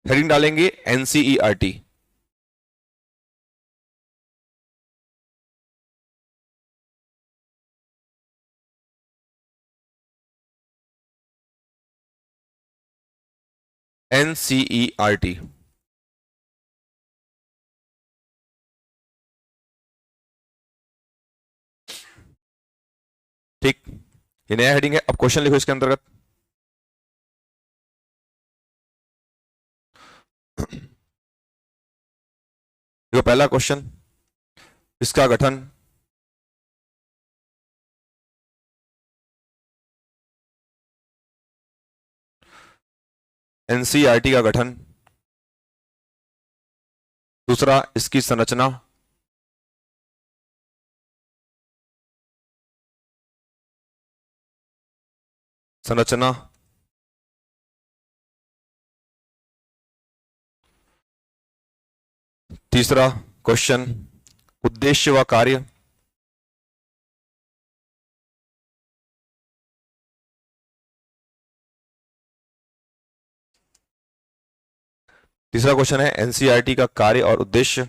Heading डालेंगे NCERT. NCERT. ठीक, ये नया हेडिंग है। अब क्वेश्चन लिखो इसके अंतर्गत। देखो पहला क्वेश्चन, इसका गठन। एनसीईआरटी का गठन। दूसरा, इसकी संरचना। संरचना। तीसरा क्वेश्चन, उद्देश्य व कार्य। तीसरा क्वेश्चन है एनसीईआरटी का कार्य और उद्देश्य।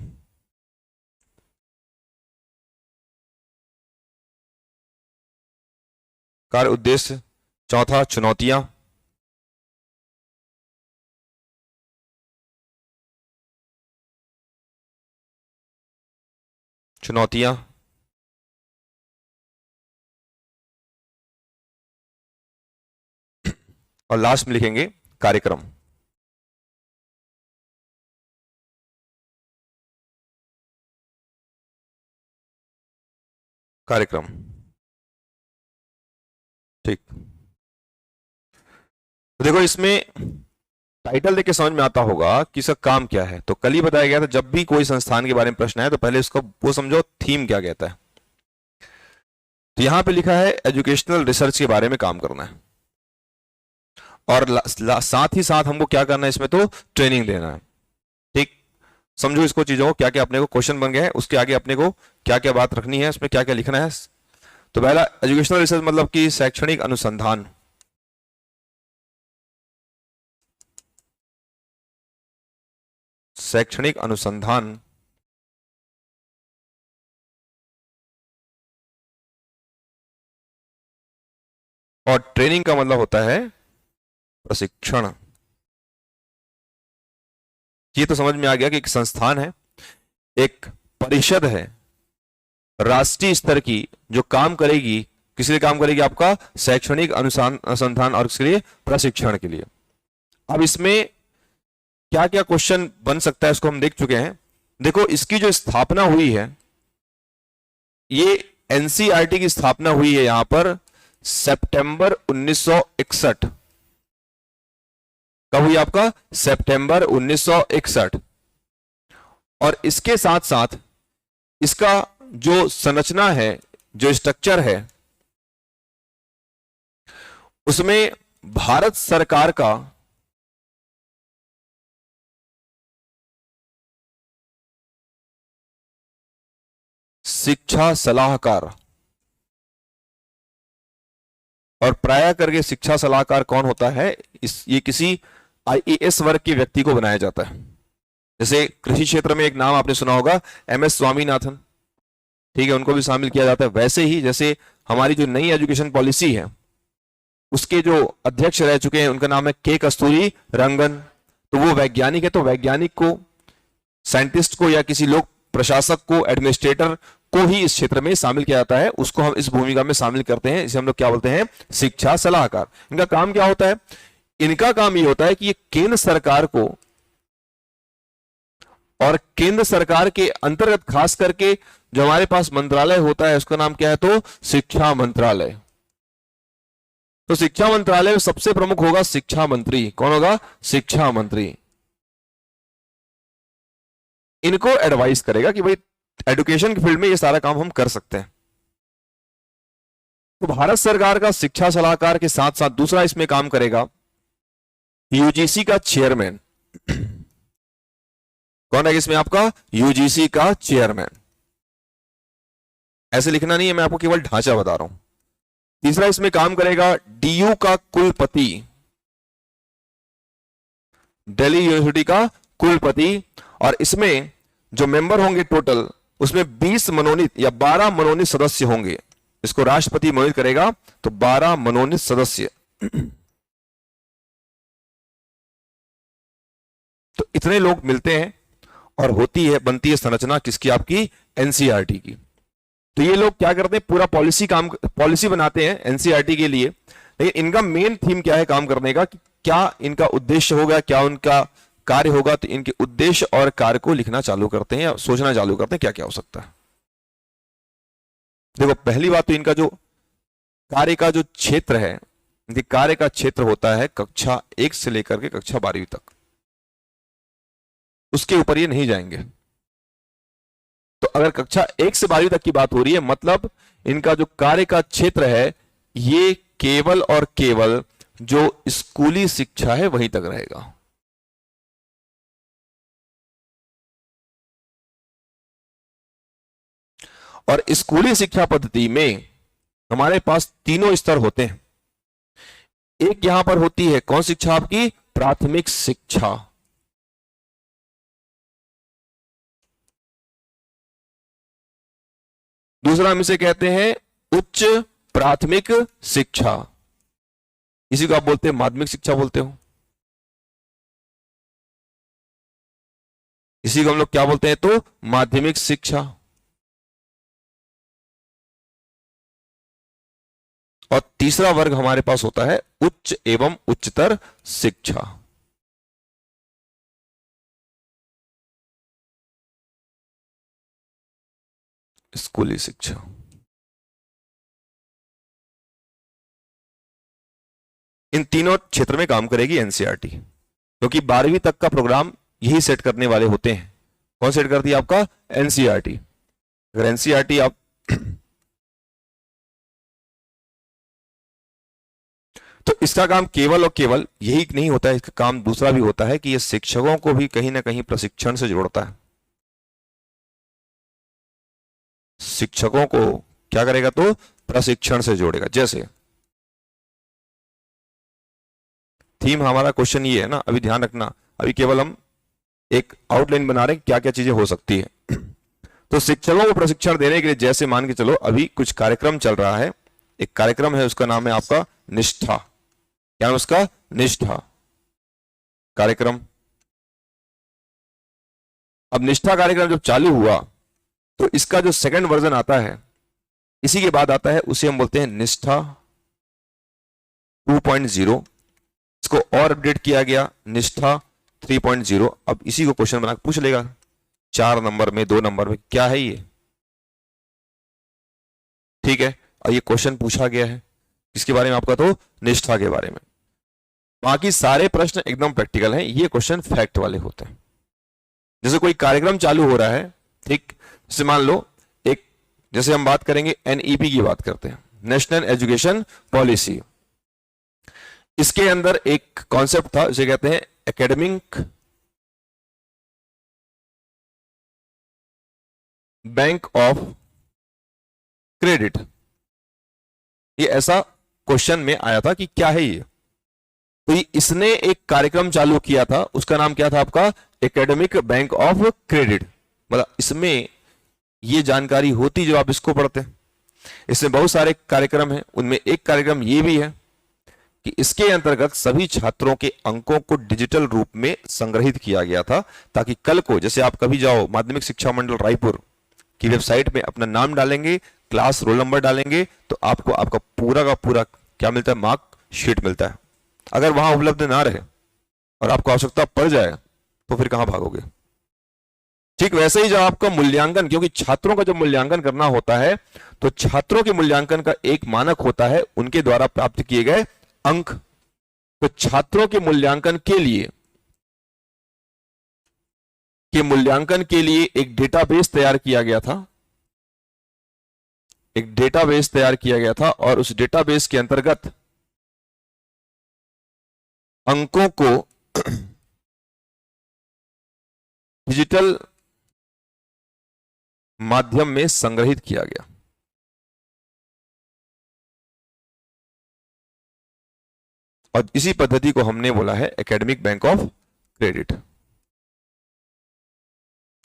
कार्य उद्देश्य। चौथा, चुनौतियां। चुनौतियां। और लास्ट में लिखेंगे कार्यक्रम। कार्यक्रम। ठीक, तो देखो इसमें टाइटल देख के समझ में आता होगा कि इसका काम क्या है। तो कल ही बताया गया था, जब भी कोई संस्थान के बारे में प्रश्न है तो पहले उसका वो समझो थीम क्या कहता है। तो यहां पे लिखा है एजुकेशनल रिसर्च के बारे में काम करना है, और साथ ही साथ हमको क्या करना है इसमें, तो ट्रेनिंग देना है। ठीक, समझो इसको, चीजों को क्या क्या अपने को क्वेश्चन बन गए हैं, उसके आगे अपने को क्या क्या बात रखनी है, उसमें क्या क्या लिखना है। तो पहला, एजुकेशनल रिसर्च मतलब कि शैक्षणिक अनुसंधान। शैक्षणिक अनुसंधान। और ट्रेनिंग का मतलब होता है प्रशिक्षण। ये तो समझ में आ गया कि एक संस्थान है, एक परिषद है राष्ट्रीय स्तर की, जो काम करेगी, किस लिए काम करेगी, आपका शैक्षणिक अनुसंधान और इसके लिए प्रशिक्षण के लिए। अब इसमें क्या क्या क्वेश्चन बन सकता है उसको हम देख चुके हैं। देखो इसकी जो स्थापना हुई है, ये एनसीईआरटी की स्थापना हुई है यहां पर सितंबर 1961। कब हुई आपका, सितंबर 1961। और इसके साथ साथ इसका जो संरचना है, जो स्ट्रक्चर है, उसमें भारत सरकार का शिक्षा सलाहकार, और प्राय करके शिक्षा सलाहकार कौन होता है, ये किसी आईएएस वर्ग के व्यक्ति को बनाया जाता है। जैसे कृषि क्षेत्र में एक नाम आपने सुना होगा, एमएस स्वामीनाथन, ठीक है, उनको भी शामिल किया जाता है। वैसे ही जैसे हमारी जो नई एजुकेशन पॉलिसी है, उसके जो अध्यक्ष रह चुके हैं, उनका नाम है के कस्तूरी रंगन। तो वो वैज्ञानिक है, तो वैज्ञानिक को, साइंटिस्ट को, या किसी लोग प्रशासक को, एडमिनिस्ट्रेटर को ही इस क्षेत्र में शामिल किया जाता है, उसको हम इस भूमिका में शामिल करते हैं। इसे हम लोग क्या बोलते हैं, शिक्षा सलाहकार। इनका काम क्या होता है, इनका काम ये होता है कि ये केंद्र सरकार को, और केंद्र सरकार के अंतर्गत खास करके जो हमारे पास मंत्रालय होता है, उसका नाम क्या है, तो शिक्षा मंत्रालय। तो शिक्षा मंत्रालय में सबसे प्रमुख होगा शिक्षा मंत्री। कौन होगा, शिक्षा मंत्री। इनको एडवाइस करेगा कि भाई एजुकेशन के फील्ड में ये सारा काम हम कर सकते हैं। तो भारत सरकार का शिक्षा सलाहकार के साथ साथ दूसरा इसमें काम करेगा यूजीसी का चेयरमैन। कौन है इसमें आपका, यूजीसी का चेयरमैन। ऐसे लिखना नहीं है, मैं आपको केवल ढांचा बता रहा हूं। तीसरा इसमें काम करेगा डीयू का कुलपति। दिल्ली यूनिवर्सिटी का कुलपति, और इसमें जो मेंबर होंगे टोटल, उसमें 20 मनोनीत या 12 मनोनीत सदस्य होंगे। इसको राष्ट्रपति मनोनीत करेगा, तो 12 मनोनीत सदस्य। तो इतने लोग मिलते हैं और होती है, बनती है संरचना किसकी, आपकी एनसीईआरटी की। तो ये लोग क्या करते हैं, पूरा पॉलिसी बनाते हैं एनसीईआरटी के लिए। लेकिन इनका मेन थीम क्या है काम करने का, कि क्या इनका उद्देश्य होगा, क्या उनका कार्य होगा। तो इनके उद्देश्य और कार्य को लिखना चालू करते हैं या सोचना चालू करते हैं क्या क्या हो सकता है। देखो पहली बात तो इनका जो कार्य का जो क्षेत्र है, इनके कार्य का क्षेत्र होता है कक्षा 1 से लेकर के कक्षा 12वीं तक, उसके ऊपर ये नहीं जाएंगे। तो अगर कक्षा 1 से 12वीं तक की बात हो रही है, मतलब इनका जो कार्य का क्षेत्र है ये केवल और केवल जो स्कूली शिक्षा है वहीं तक रहेगा। और स्कूली शिक्षा पद्धति में हमारे पास तीनों स्तर होते हैं। एक यहां पर होती है कौन शिक्षा, आपकी प्राथमिक शिक्षा। दूसरा हम इसे कहते हैं उच्च प्राथमिक शिक्षा, इसी को आप बोलते हैं माध्यमिक शिक्षा बोलते हो। इसी को हम लोग क्या बोलते हैं, तो माध्यमिक शिक्षा। और तीसरा वर्ग हमारे पास होता है उच्च एवं उच्चतर शिक्षा। स्कूली शिक्षा। इन तीनों क्षेत्र में काम करेगी एनसीईआरटी, क्योंकि 12वीं तक का प्रोग्राम यही सेट करने वाले होते हैं। कौन सेट करती है, आपका एनसीईआरटी। अगर एनसीईआरटी आप तो इसका काम केवल और केवल यही नहीं होता है, इसका काम दूसरा भी होता है कि ये शिक्षकों को भी कहीं ना कहीं प्रशिक्षण से जोड़ता है। शिक्षकों को क्या करेगा, तो प्रशिक्षण से जोड़ेगा। जैसे थीम हमारा क्वेश्चन ये है ना, अभी ध्यान रखना, अभी केवल हम एक आउटलाइन बना रहे हैं क्या क्या चीजें हो सकती है। तो शिक्षकों को प्रशिक्षण देने के लिए जैसे मान के चलो अभी कुछ कार्यक्रम चल रहा है, एक कार्यक्रम है उसका नाम है आपका निष्ठा। क्या नाम उसका, निष्ठा कार्यक्रम। अब निष्ठा कार्यक्रम जब चालू हुआ तो इसका जो सेकंड वर्जन आता है, इसी के बाद आता है, उसे हम बोलते हैं निष्ठा 2.0। इसको और अपडेट किया गया निष्ठा 3.0। अब इसी को क्वेश्चन बना पूछ लेगा 4 नंबर में, 2 नंबर में, क्या है ये, ठीक है। और ये क्वेश्चन पूछा गया है किसके बारे में, आपका तो निष्ठा के बारे में। बाकी सारे प्रश्न एकदम प्रैक्टिकल हैं, ये क्वेश्चन फैक्ट वाले होते हैं। जैसे कोई कार्यक्रम चालू हो रहा है, ठीक, जैसे मान लो एक, जैसे हम बात करेंगे एनईपी की बात करते हैं, नेशनल एजुकेशन पॉलिसी। इसके अंदर एक कॉन्सेप्ट था जिसे कहते हैं एकेडमिक बैंक ऑफ क्रेडिट। ये ऐसा क्वेश्चन में आया था कि क्या है ये, तो इसने एक कार्यक्रम चालू किया था, उसका नाम क्या था आपका, एकेडमिक बैंक ऑफ क्रेडिट। मतलब इसमें ये जानकारी होती जब आप इसको पढ़ते हैं। इसमें बहुत सारे कार्यक्रम हैं, उनमें एक कार्यक्रम ये भी है कि इसके अंतर्गत सभी छात्रों के अंकों को डिजिटल रूप में संग्रहित किया गया था, ताकि कल को जैसे आप कभी जाओ माध्यमिक शिक्षा मंडल रायपुर की वेबसाइट में अपना नाम डालेंगे, क्लास रोल नंबर डालेंगे, तो आपको आपका पूरा का पूरा क्या मिलता है, मार्क शीट मिलता है। अगर वहां उपलब्ध ना रहे और आपको आवश्यकता पड़ जाए तो फिर कहां भागोगे। ठीक वैसे ही जब आपका मूल्यांकन, क्योंकि छात्रों का जब मूल्यांकन करना होता है तो छात्रों के मूल्यांकन का एक मानक होता है, उनके द्वारा प्राप्त किए गए अंक। तो छात्रों के मूल्यांकन के लिए एक डेटाबेस तैयार किया गया था, एक डेटाबेस तैयार किया गया था, और उस डेटाबेस के अंतर्गत अंकों को डिजिटल माध्यम में संग्रहित किया गया। और इसी पद्धति को हमने बोला है एकेडमिक बैंक ऑफ क्रेडिट।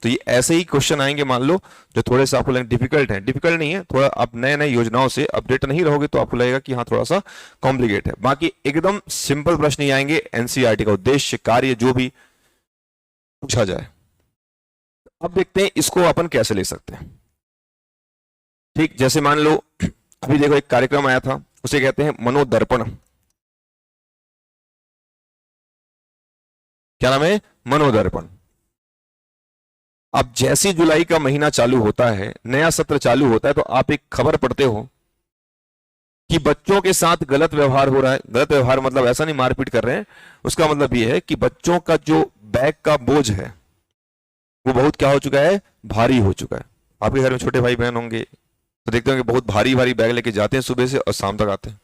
तो ये ऐसे ही क्वेश्चन आएंगे, मान लो जो थोड़े से आपको लगेंगे डिफिकल्ट है, डिफिकल्ट नहीं है, थोड़ा आप नए नए योजनाओं से अपडेट नहीं रहोगे तो आपको लगेगा कि हाँ थोड़ा सा कॉम्प्लिकेट है। बाकी एकदम सिंपल प्रश्न ही आएंगे, एनसीईआरटी का उद्देश्य, कार्य, जो भी पूछा जाए। अब देखते हैं इसको अपन कैसे ले सकते हैं। ठीक, जैसे मान लो अभी देखो एक कार्यक्रम आया था, उसे कहते हैं मनोदर्पण। क्या नाम है? मनोदर्पण। अब जैसे जुलाई का महीना चालू होता है, नया सत्र चालू होता है, तो आप एक खबर पढ़ते हो कि बच्चों के साथ गलत व्यवहार हो रहा है। गलत व्यवहार मतलब ऐसा नहीं मारपीट कर रहे हैं, उसका मतलब यह है कि बच्चों का जो बैग का बोझ है वो बहुत क्या हो चुका है? भारी हो चुका है। आपके घर में छोटे भाई बहन होंगे तो देखते होंगे बहुत भारी भारी बैग लेके जाते हैं सुबह से और शाम तक आते हैं।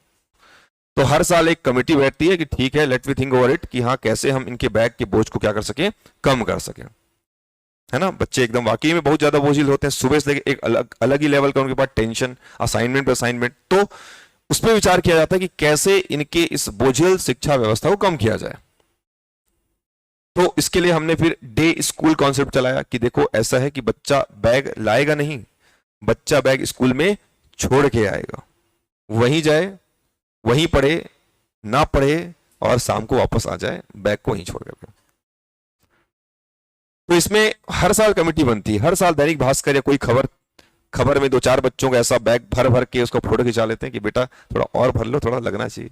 तो हर साल एक कमेटी बैठती है कि ठीक है, let we think over it, कि हाँ कैसे हम इनके बैग के बोझ को क्या कर सके, कम कर सके, है ना। बच्चे एकदम वाकई में बहुत ज्यादा बोझिल होते हैं, सुबह से लेकर एक अलग अलग ही लेवल का उनके पास टेंशन, असाइनमेंट पर असाइनमेंट। तो उस पर विचार किया जाता है कि कैसे इनके इस बोझिल शिक्षा व्यवस्था को कम किया जाए। तो इसके लिए हमने फिर डे स्कूल कॉन्सेप्ट चलाया कि देखो ऐसा है कि बच्चा बैग लाएगा नहीं, बच्चा बैग स्कूल में छोड़ के आएगा, वहीं जाए, वहीं पढ़े, ना पढ़े और शाम को वापस आ जाए बैग को वहीं छोड़ करके। तो इसमें हर साल कमेटी बनती है, हर साल दैनिक भास्कर या कोई खबर में 2-4 बच्चों का ऐसा बैग भर भर के उसको फोटो खिंचा लेते हैं कि बेटा थोड़ा और भर लो, थोड़ा लगना चाहिए,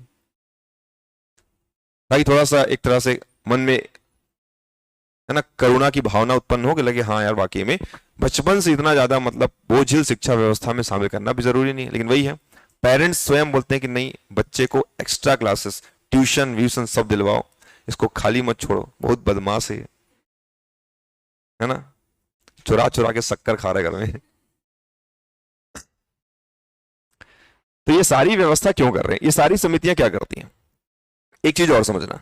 ताकि थोड़ा सा एक तरह से मन में, है ना, करुणा की भावना उत्पन्न हो कि लगे हाँ यार वाकई में बचपन से इतना ज्यादा मतलब बोझिल शिक्षा व्यवस्था में शामिल करना भी जरूरी नहीं है। लेकिन वही है, पेरेंट्स स्वयं बोलते हैं कि नहीं, बच्चे को एक्स्ट्रा क्लासेस, ट्यूशन व्यूशन सब दिलवाओ, इसको खाली मत छोड़ो, बहुत बदमाश है ना, चुरा चुरा के शक्कर खा रहे घर में। तो ये सारी व्यवस्था क्यों कर रहे हैं, ये सारी समितियां क्या करती हैं? एक चीज और समझना,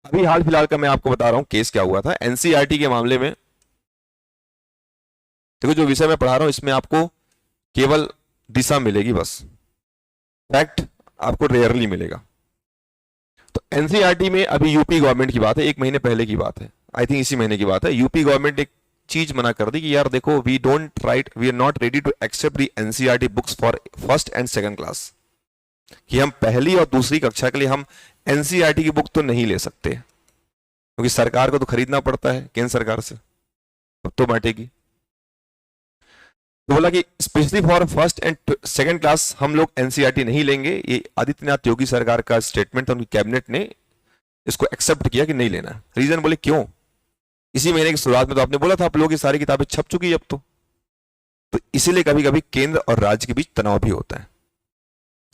अभी हाल फिलहाल का मैं आपको बता रहा हूं केस क्या हुआ था एनसीईआरटी के मामले में। देखो जो विषय मैं पढ़ा रहा हूं इसमें आपको केवल दिशा मिलेगी, बस फैक्ट आपको रेयरली मिलेगा। तो एनसीईआरटी में अभी यूपी गवर्नमेंट की बात है, 1 महीने पहले की बात है, आई थिंक इसी महीने की बात है, यूपी गवर्नमेंट एक चीज मना कर दी कि यार देखो we are not ready to accept the NCERT books for first and second class, कि हम पहली और दूसरी कक्षा के लिए हम एनसीईआरटी की बुक तो नहीं ले सकते, क्योंकि सरकार को तो खरीदना पड़ता है केंद्र सरकार से, तो बांटेगी। तो बोला कि specially for first and second class हम लोग एनसीईआरटी नहीं लेंगे। ये आदित्यनाथ योगी सरकार का स्टेटमेंट था, उनकी कैबिनेट ने इसको एक्सेप्ट किया कि नहीं लेना। रीजन बोले क्यों? इसी महीने की शुरुआत में तो आपने बोला था आप लोगों की सारी किताबें छप चुकी है अब तो इसीलिए कभी कभी केंद्र और राज्य के बीच तनाव भी होता है,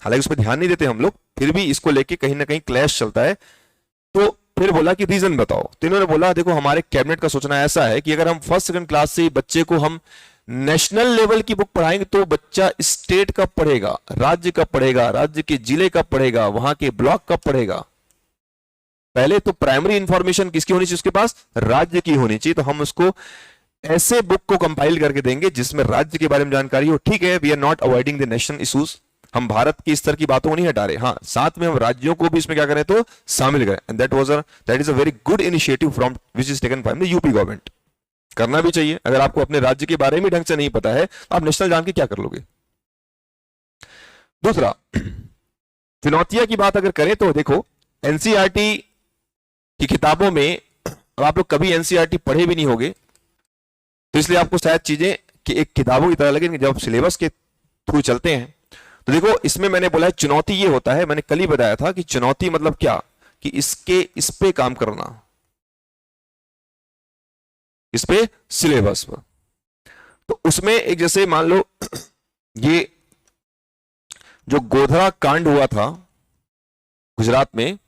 हालांकि उस पर ध्यान नहीं देते हम लोग, फिर भी इसको लेके कहीं ना कहीं क्लैश चलता है। तो फिर बोला कि रीजन बताओ, तो इन्होंने बोला देखो हमारे कैबिनेट का सोचना ऐसा है कि अगर हम फर्स्ट सेकंड क्लास से बच्चे को हम नेशनल लेवल की बुक पढ़ाएंगे तो बच्चा स्टेट का पढ़ेगा, राज्य का पढ़ेगा, राज्य के जिले का पढ़ेगा, वहां के ब्लॉक का पढ़ेगा। पहले तो प्राइमरी इंफॉर्मेशन किसकी होनी चाहिए उसके पास? राज्य की होनी चाहिए। तो हम उसको ऐसे बुक को कंपाइल करके देंगे जिसमें राज्य के बारे में जानकारी हो। ठीक है, we are not avoiding the national issues, हम भारत की स्तर की बातों को नहीं हटा रहे, हाँ साथ में हम राज्यों को भी इसमें क्या करें तो शामिल करें। And that is a very good initiative from which is taken by the UP government. करना भी चाहिए, अगर आपको अपने राज्य के बारे में ढंग से नहीं पता है तो आप नेशनल जान के क्या कर लोगे। दूसरा, चुनौतियां की बात अगर करें तो देखो एनसीईआरटी की किताबों में, अब आप लोग कभी एनसीईआरटी पढ़े भी नहीं होगे तो इसलिए आपको शायद चीजें कि एक किताबों की तरह लगे, जब सिलेबस के थ्रू चलते हैं तो देखो इसमें मैंने बोला है चुनौती ये होता है, मैंने कल ही बताया था कि चुनौती मतलब क्या, कि इस पे काम करना, इस पे सिलेबस पर। तो उसमें एक जैसे मान लो ये जो गोधरा कांड हुआ था गुजरात में,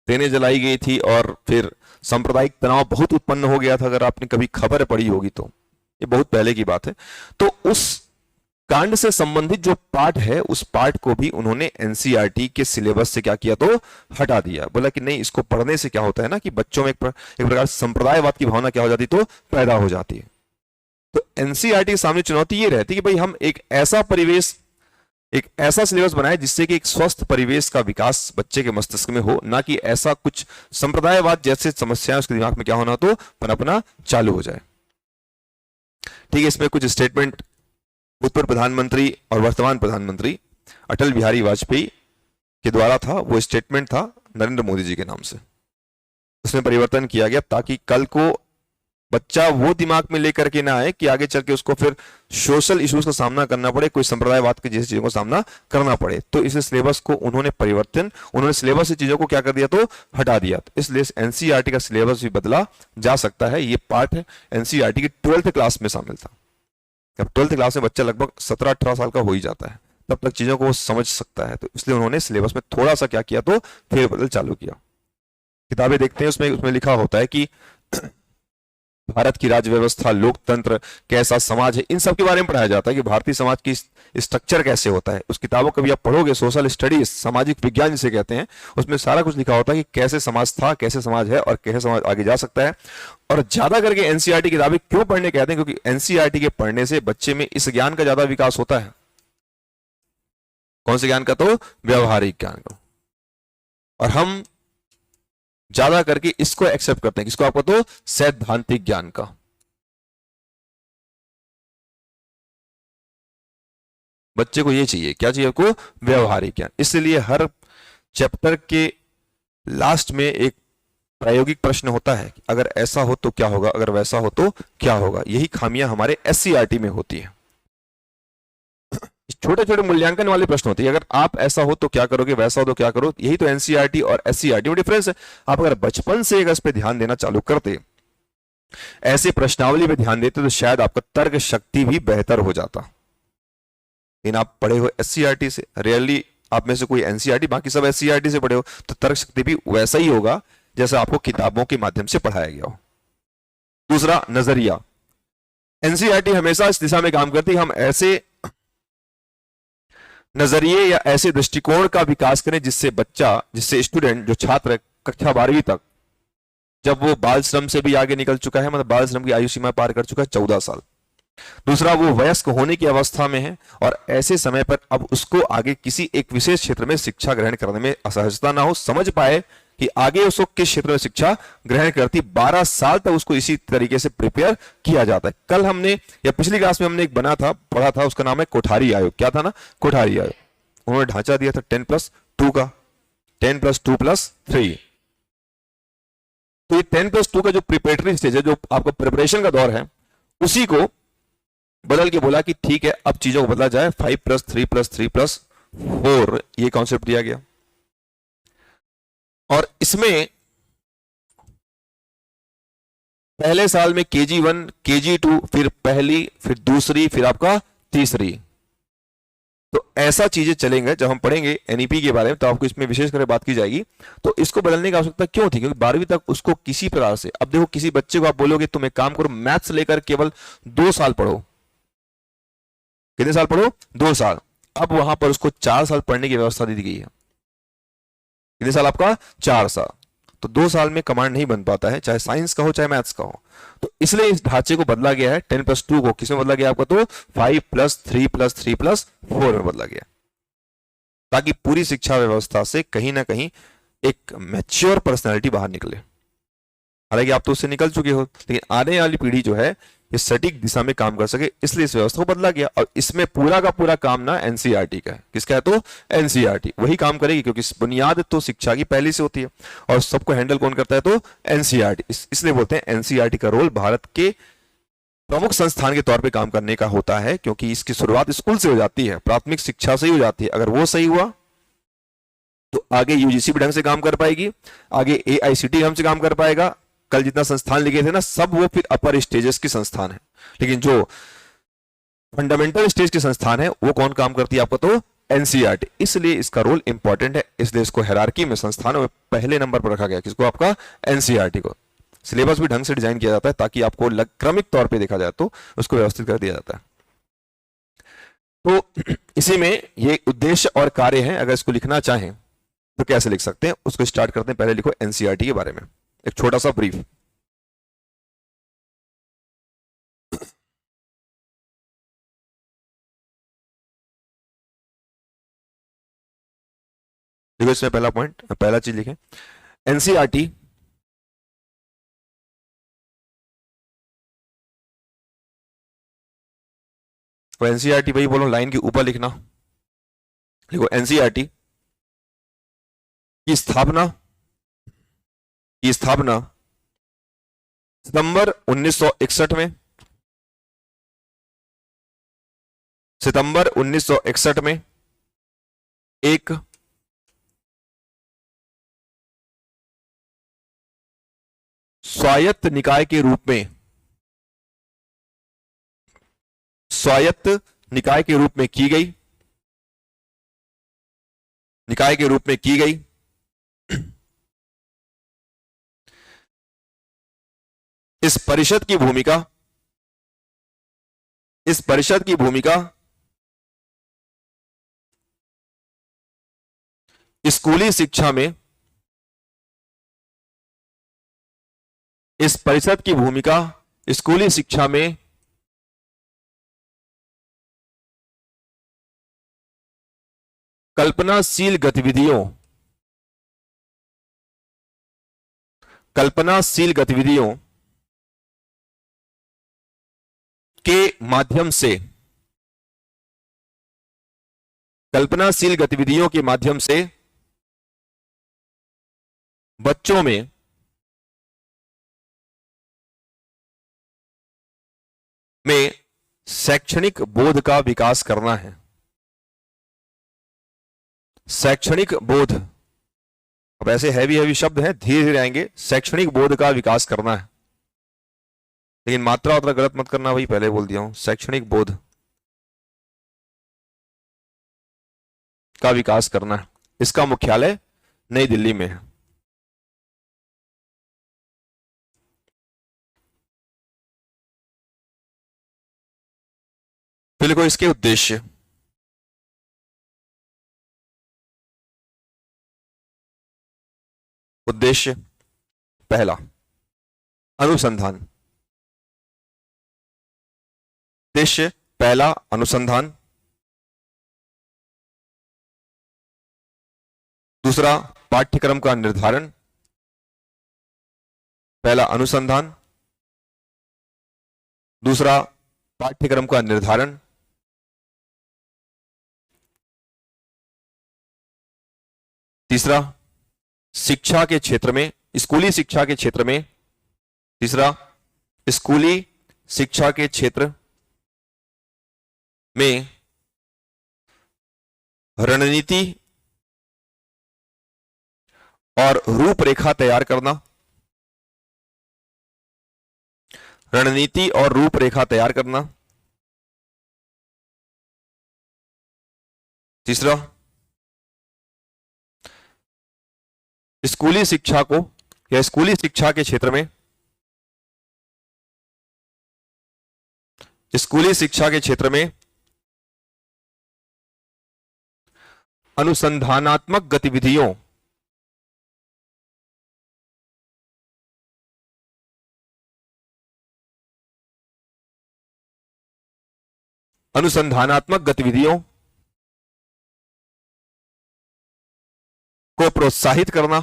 ट्रेनें जलाई गई थी और फिर सांप्रदायिक तनाव बहुत उत्पन्न हो गया था, अगर आपने कभी खबर पढ़ी होगी तो, ये बहुत पहले की बात है। तो उस कांड से संबंधित जो पार्ट है उस पार्ट को भी उन्होंने एनसीईआरटी के सिलेबस से क्या किया तो हटा दिया। बोला कि नहीं, इसको पढ़ने से क्या होता है ना कि बच्चों में एक प्रकार संप्रदायवाद की भावना क्या हो जाती तो पैदा हो जाती है। तो एनसीईआरटी के सामने चुनौती ये रहती है कि भाई हम एक ऐसा परिवेश एक ऐसा सिलेबस बनाए जिससे कि एक स्वस्थ परिवेश का विकास बच्चे के मस्तिष्क में हो, ना कि ऐसा कुछ संप्रदायवाद जैसे समस्याएं उसके दिमाग में क्या होना तो पनपना चालू हो जाए। ठीक है, इसमें कुछ स्टेटमेंट भूतपूर्व प्रधानमंत्री और वर्तमान प्रधानमंत्री अटल बिहारी वाजपेयी के द्वारा था। वो स्टेटमेंट था नरेंद्र मोदी जी के नाम से, उसमें परिवर्तन किया गया ताकि कल को बच्चा वो दिमाग में लेकर के ना आए कि आगे चल के उसको फिर सोशल इश्यूज का सामना करना पड़े, कोई संप्रदायवाद की जैसी चीजों का सामना करना पड़े। तो इस सिलेबस को उन्होंने सिलेबस से चीजों को क्या कर दिया तो हटा दिया। तो इसलिए एनसीईआरटी का सिलेबस भी बदला जा सकता है। ये पार्ट है एनसीईआरटी की 12th क्लास में शामिल था। जब 12th क्लास में बच्चा लगभग 17-18 साल का हो ही जाता है, तब तक चीजों को वो समझ सकता है। तो इसलिए उन्होंने सिलेबस में थोड़ा सा क्या किया तो फेरबदल चालू किया। किताबें देखते हैं, उसमें लिखा होता है कि भारत की राज्य व्यवस्था, लोकतंत्र, कैसा समाज है, इन सब के बारे में पढ़ाया जाता है कि भारतीय समाज की स्ट्रक्चर कैसे होता है। उस किताबों को भी आप पढ़ोगे, सोशल स्टडीज, सामाजिक विज्ञान जिसे कहते हैं, उसमें सारा कुछ लिखा होता है कि कैसे समाज था, कैसे समाज है और कैसे समाज आगे जा सकता है। और ज्यादा करके एनसीईआरटी किताबें क्यों पढ़ने कहते हैं, क्योंकि एनसीईआरटी के पढ़ने से बच्चे में इस ज्ञान का ज्यादा विकास होता है। कौन से ज्ञान का तो व्यवहारिक ज्ञान का। और हम ज्यादा करके इसको एक्सेप्ट करते हैं, किसको आपको तो सैद्धांतिक ज्ञान का। बच्चे को ये चाहिए, क्या चाहिए आपको, व्यवहारिक ज्ञान। इसलिए हर चैप्टर के लास्ट में एक प्रायोगिक प्रश्न होता है कि अगर ऐसा हो तो क्या होगा, अगर वैसा हो तो क्या होगा। यही खामियां हमारे एससीईआरटी में होती है। छोटे छोटे मूल्यांकन वाले प्रश्न होते हैं, अगर आप ऐसा हो तो क्या करोगे, वैसा हो तो क्या करो। यही तो एनसीईआरटी और एससीईआरटी में डिफरेंस है। आप अगर बचपन से इस पे ध्यान देना चालू करते, ऐसे प्रश्नावली पे ध्यान देते, तो शायद आपका तर्क शक्ति भी बेहतर हो जाता। लेकिन आप पढ़े हो एससीईआरटी से, रियरली आप में से कोई एनसीईआरटी, बाकी सब एससीईआरटी से पढ़े हो, तो तर्क शक्ति भी वैसा ही होगा जैसा आपको किताबों के माध्यम से पढ़ाया गया हो। दूसरा, नजरिया। एनसीईआरटी हमेशा इस दिशा में काम करती है, हम ऐसे नजरिए या ऐसे दृष्टिकोण का विकास करें जिससे स्टूडेंट, जो छात्र कक्षा 12वीं तक, जब वो बाल श्रम से भी आगे निकल चुका है, मतलब बाल श्रम की आयु सीमा पार कर चुका है 14 साल। दूसरा, वो वयस्क होने की अवस्था में है और ऐसे समय पर अब उसको आगे किसी एक विशेष क्षेत्र में शिक्षा ग्रहण करने में असहजता ना हो, समझ पाए कि आगे उसको किस क्षेत्र में शिक्षा ग्रहण करती। 12 साल तक उसको इसी तरीके से प्रिपेयर किया जाता है। कल हमने या पिछली क्लास में हमने एक पढ़ा था, उसका नाम है कोठारी आयोग। क्या था ना, कोठारी आयोग। उन्होंने ढांचा दिया था 10+2 का, 10+2+3। तो ये 10+2 का जो प्रिपरेटरी स्टेज है, जो आपका प्रिपरेशन का दौर है, उसी को बदल के बोला कि ठीक है अब चीजों को बदला जाए, 5+3+3+4 ये कॉन्सेप्ट दिया गया। और इसमें पहले साल में KG1, KG2, फिर पहली, फिर दूसरी, फिर आपका तीसरी। तो ऐसा चीजें चलेंगे। जब हम पढ़ेंगे एनईपी के बारे में तो आपको इसमें विशेष कर बात की जाएगी। तो इसको बदलने की आवश्यकता क्यों थी, क्योंकि 12वीं तक उसको किसी प्रकार से, अब देखो किसी बच्चे को आप बोलोगे तुम एक काम करो, मैथ्स लेकर केवल 2 साल पढ़ो। कितने साल पढ़ो, 2 साल। अब वहां पर उसको 4 साल पढ़ने की व्यवस्था दी गई है। कितने साल आपका, 4 साल। तो 2 साल में कमांड नहीं बन पाता है, चाहे साइंस का हो चाहे मैथ्स का हो। तो इसलिए इस ढांचे को बदला गया है। 10+2 को किसमें बदला गया आपका तो 5+3+3+4 में बदला गया, ताकि पूरी शिक्षा व्यवस्था से कहीं ना कहीं एक मैच्योर पर्सनैलिटी बाहर निकले। हालांकि आप तो उससे निकल चुके हो, लेकिन आने वाली पीढ़ी जो है ये सटीक दिशा में काम कर सके, इसलिए इस व्यवस्था को बदला गया। और इसमें पूरा का पूरा काम ना एनसीईआरटी का है। किसका है तो एनसीईआरटी वही काम करेगी, क्योंकि बुनियाद तो शिक्षा की पहले से होती है और सबको हैंडल कौन करता है तो एनसीईआरटी। इसलिए बोलते हैं एनसीईआरटी का रोल भारत के प्रमुख संस्थान के तौर पे काम करने का होता है, क्योंकि इसकी शुरुआत स्कूल से हो जाती है, प्राथमिक शिक्षा से ही हो जाती है। अगर वो सही हुआ तो आगे यूजीसी भी ढंग से काम कर पाएगी, आगे एआईसीटी ढंग से काम कर पाएगा। कल जितना संस्थान लिखे थे ना, सब वो फिर अपर स्टेजेस के संस्थान है, लेकिन जो फंडामेंटल स्टेज के संस्थान है वो कौन काम करती है आपको तो एनसीईआरटी। इसलिए इसका रोल इंपॉर्टेंट है, इसलिए इसको हायरार्की में संस्थानों में पहले नंबर पर रखा गया, किसको, आपका एनसीईआरटी को। सिलेबस भी ढंग से डिजाइन किया जाता है ताकि आपको क्रमिक तौर पे देखा जाए तो उसको व्यवस्थित कर दिया जाता है। तो इसी में ये उद्देश्य और कार्य है। अगर इसको लिखना चाहें तो कैसे लिख सकते हैं, उसको स्टार्ट करते हैं। पहले लिखो एनसीईआरटी के बारे में एक छोटा सा ब्रीफ। देखो इसमें पहला पॉइंट, पहला चीज लिखें, एनसीईआरटी और एनसीईआरटी वही बोलो, लाइन के ऊपर लिखना। देखो एनसीईआरटी की स्थापना सितंबर 1961 में, सितंबर 1961 में एक स्वायत्त निकाय के रूप में, स्वायत्त निकाय के रूप में की गई, निकाय के रूप में की गई। इस परिषद की भूमिका, इस परिषद की भूमिका स्कूली शिक्षा में, इस परिषद की भूमिका स्कूली शिक्षा में कल्पनाशील गतिविधियों, कल्पनाशील गतिविधियों के माध्यम से, कल्पनाशील गतिविधियों के माध्यम से बच्चों में शैक्षणिक बोध का विकास करना है। शैक्षणिक बोध, अब ऐसे हैवी हैवी शब्द हैं, धीरे धीरे आएंगे। शैक्षणिक बोध का विकास करना है, लेकिन मात्रा वात्रा गलत मत करना, वही पहले बोल दिया हूं। शैक्षणिक बोध का विकास करना है। इसका मुख्यालय नई दिल्ली में है। फिर लिखो इसके उद्देश्य। उद्देश्य पहला अनुसंधान, उद्देश्य पहला अनुसंधान, दूसरा पाठ्यक्रम का निर्धारण, पहला अनुसंधान, दूसरा पाठ्यक्रम का निर्धारण, तीसरा शिक्षा के क्षेत्र में, स्कूली शिक्षा के क्षेत्र में, तीसरा स्कूली शिक्षा के क्षेत्र में रणनीति और रूपरेखा तैयार करना, रणनीति और रूपरेखा तैयार करना, तीसरा स्कूली शिक्षा को या स्कूली शिक्षा के क्षेत्र में, स्कूली शिक्षा के क्षेत्र में अनुसंधानात्मक गतिविधियों, अनुसंधानात्मक गतिविधियों को प्रोत्साहित करना,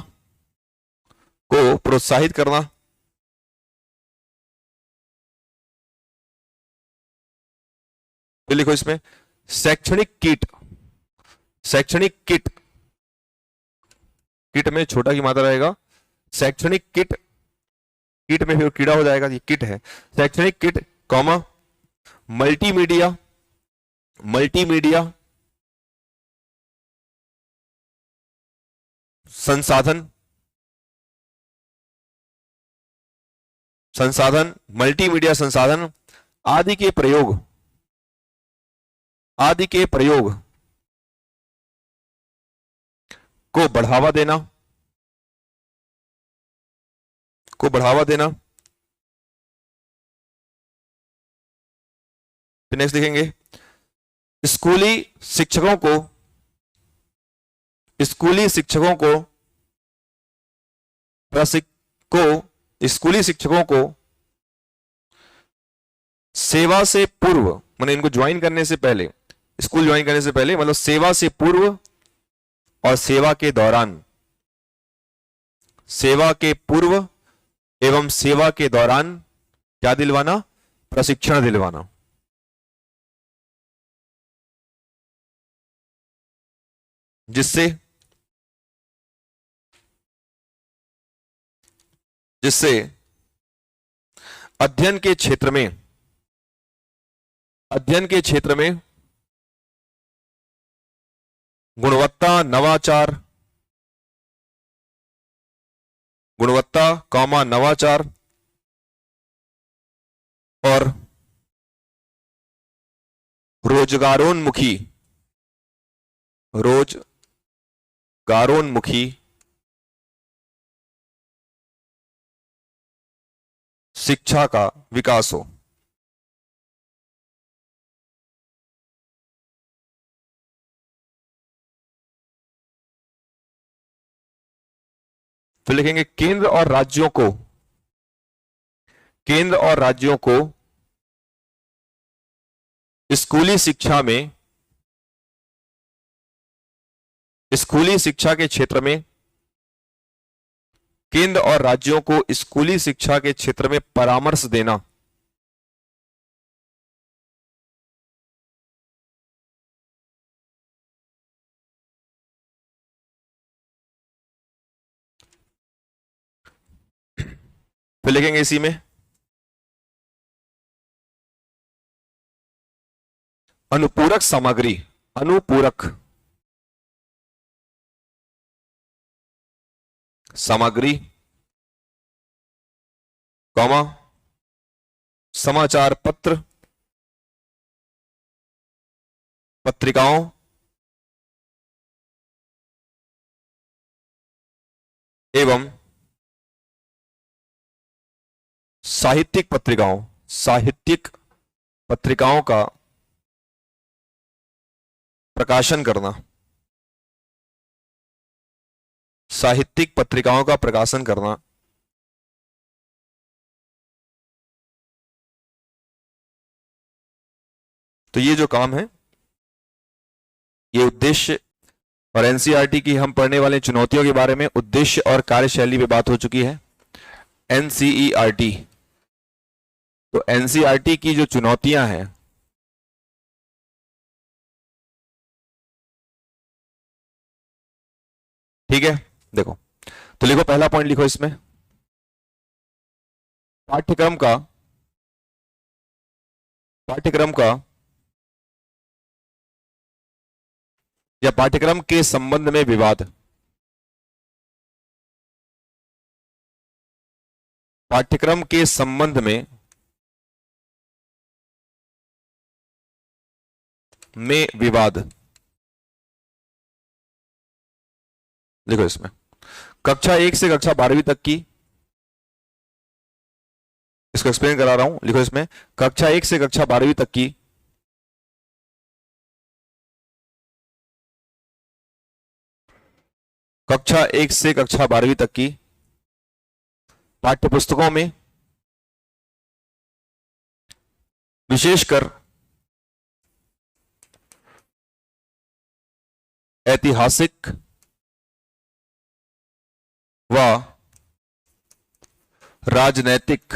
को प्रोत्साहित करना, तो लिखो इसमें शैक्षणिक किट, शैक्षणिक किट, किट में छोटा की मात्रा रहेगा, शैक्षणिक किट, किट में फिर कीड़ा हो जाएगा, ये किट है। शैक्षणिक किट कॉमा मल्टीमीडिया, मल्टीमीडिया संसाधन, संसाधन मल्टीमीडिया संसाधन आदि के प्रयोग, आदि के प्रयोग को बढ़ावा देना, को बढ़ावा देना। फिर नेक्स्ट लिखेंगे स्कूली शिक्षकों को, स्कूली शिक्षकों को स्कूली शिक्षकों को सेवा से पूर्व, मतलब इनको ज्वाइन करने से पहले, स्कूल ज्वाइन करने से पहले, मतलब सेवा से पूर्व और सेवा के दौरान, सेवा के पूर्व एवं सेवा के दौरान क्या दिलवाना? प्रशिक्षण दिलवाना। जिससे जिससे अध्ययन के क्षेत्र में, अध्ययन के क्षेत्र में गुणवत्ता, नवाचार, गुणवत्ता कौमा नवाचार और रोजगारोन्मुखी, रोजगारोन्मुखी शिक्षा का विकास हो। तो लिखेंगे केंद्र और राज्यों को, केंद्र और राज्यों को स्कूली शिक्षा में, स्कूली शिक्षा के क्षेत्र में, केंद्र और राज्यों को स्कूली शिक्षा के क्षेत्र में परामर्श देना। फिर लिखेंगे इसी में अनुपूरक सामग्री, अनुपूरक सामग्री कॉमा समाचार पत्र, पत्रिकाओं एवं साहित्यिक पत्रिकाओं, साहित्यिक पत्रिकाओं का प्रकाशन करना, साहित्यिक पत्रिकाओं का प्रकाशन करना। तो ये जो काम है, ये उद्देश्य और एनसीईआरटी की हम पढ़ने वाले चुनौतियों के बारे में उद्देश्य और कार्यशैली पे बात हो चुकी है। एनसीईआरटी, तो एनसीईआरटी की जो चुनौतियां हैं, ठीक है, देखो तो लिखो, पहला पॉइंट लिखो इसमें, पाठ्यक्रम का, पाठ्यक्रम का या पाठ्यक्रम के संबंध में विवाद, पाठ्यक्रम के संबंध में विवाद। देखो इसमें कक्षा 1 से कक्षा 12वीं तक की, इसको एक्सप्लेन करा रहा हूं, लिखो इसमें कक्षा 1 से कक्षा 12वीं तक की कक्षा 1 से कक्षा 12वीं तक की पाठ्यपुस्तकों में विशेषकर ऐतिहासिक व राजनैतिक,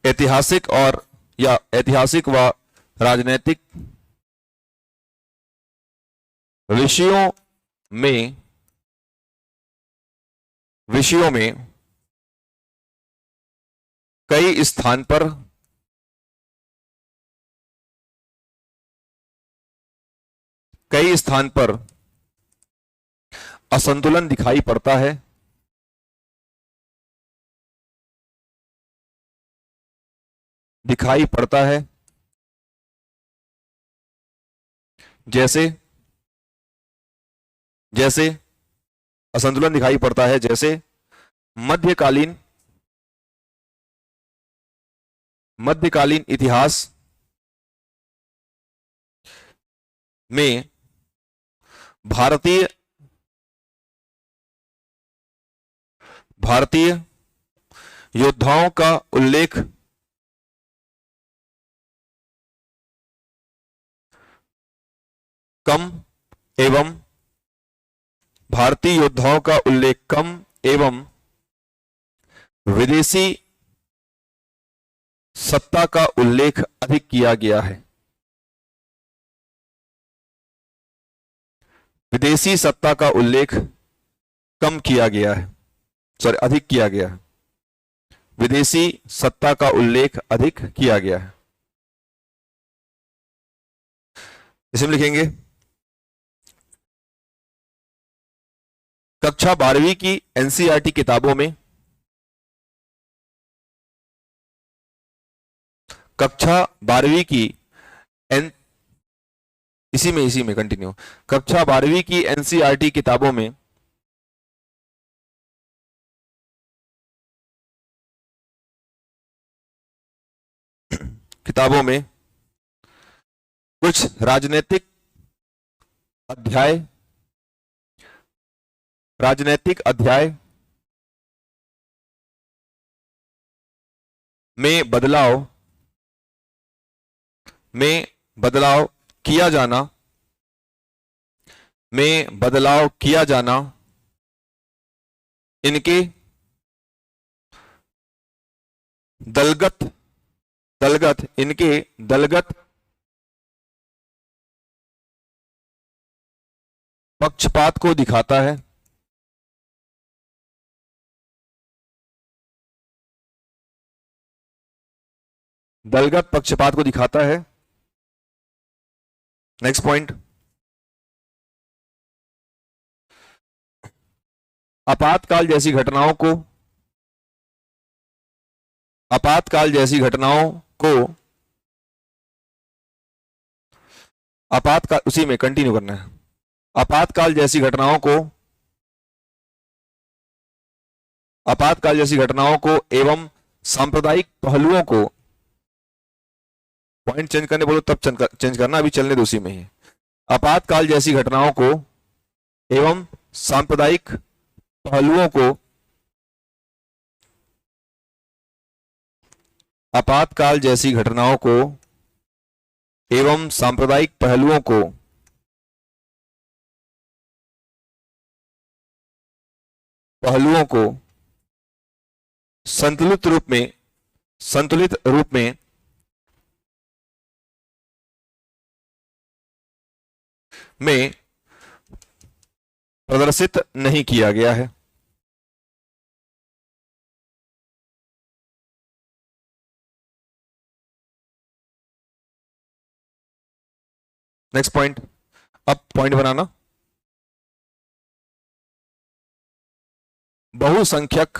ऐतिहासिक और या ऐतिहासिक व राजनैतिक विषयों में कई स्थान पर असंतुलन दिखाई पड़ता है, जैसे असंतुलन दिखाई पड़ता है जैसे मध्यकालीन इतिहास में भारतीय योद्धाओं का उल्लेख कम एवं भारतीय योद्धाओं का उल्लेख कम एवं विदेशी सत्ता का उल्लेख अधिक किया गया है। विदेशी सत्ता का उल्लेख कम किया गया है, सॉरी अधिक किया गया है। विदेशी सत्ता का उल्लेख अधिक किया गया है। इसमें लिखेंगे कक्षा 12वीं की एनसीईआरटी किताबों में, कक्षा 12वीं की इसी में कंटिन्यू, कक्षा 12वीं की एनसीईआरटी किताबों में कुछ राजनीतिक अध्याय में बदलाव किया जाना इनके दलगत पक्षपात को दिखाता है। दलगत पक्षपात को दिखाता है। नेक्स्ट पॉइंट, आपातकाल जैसी घटनाओं को उसी में कंटिन्यू करना है। आपातकाल जैसी घटनाओं को एवं सांप्रदायिक पहलुओं को, पॉइंट चेंज करने बोलो तब चेंज करना, अभी चलने दो उसी में ही। आपातकाल जैसी घटनाओं को एवं सांप्रदायिक पहलुओं को, आपातकाल जैसी घटनाओं को एवं सांप्रदायिक पहलुओं को संतुलित रूप में प्रदर्शित नहीं किया गया है। नेक्स्ट पॉइंट, अब पॉइंट बनाना। बहुसंख्यक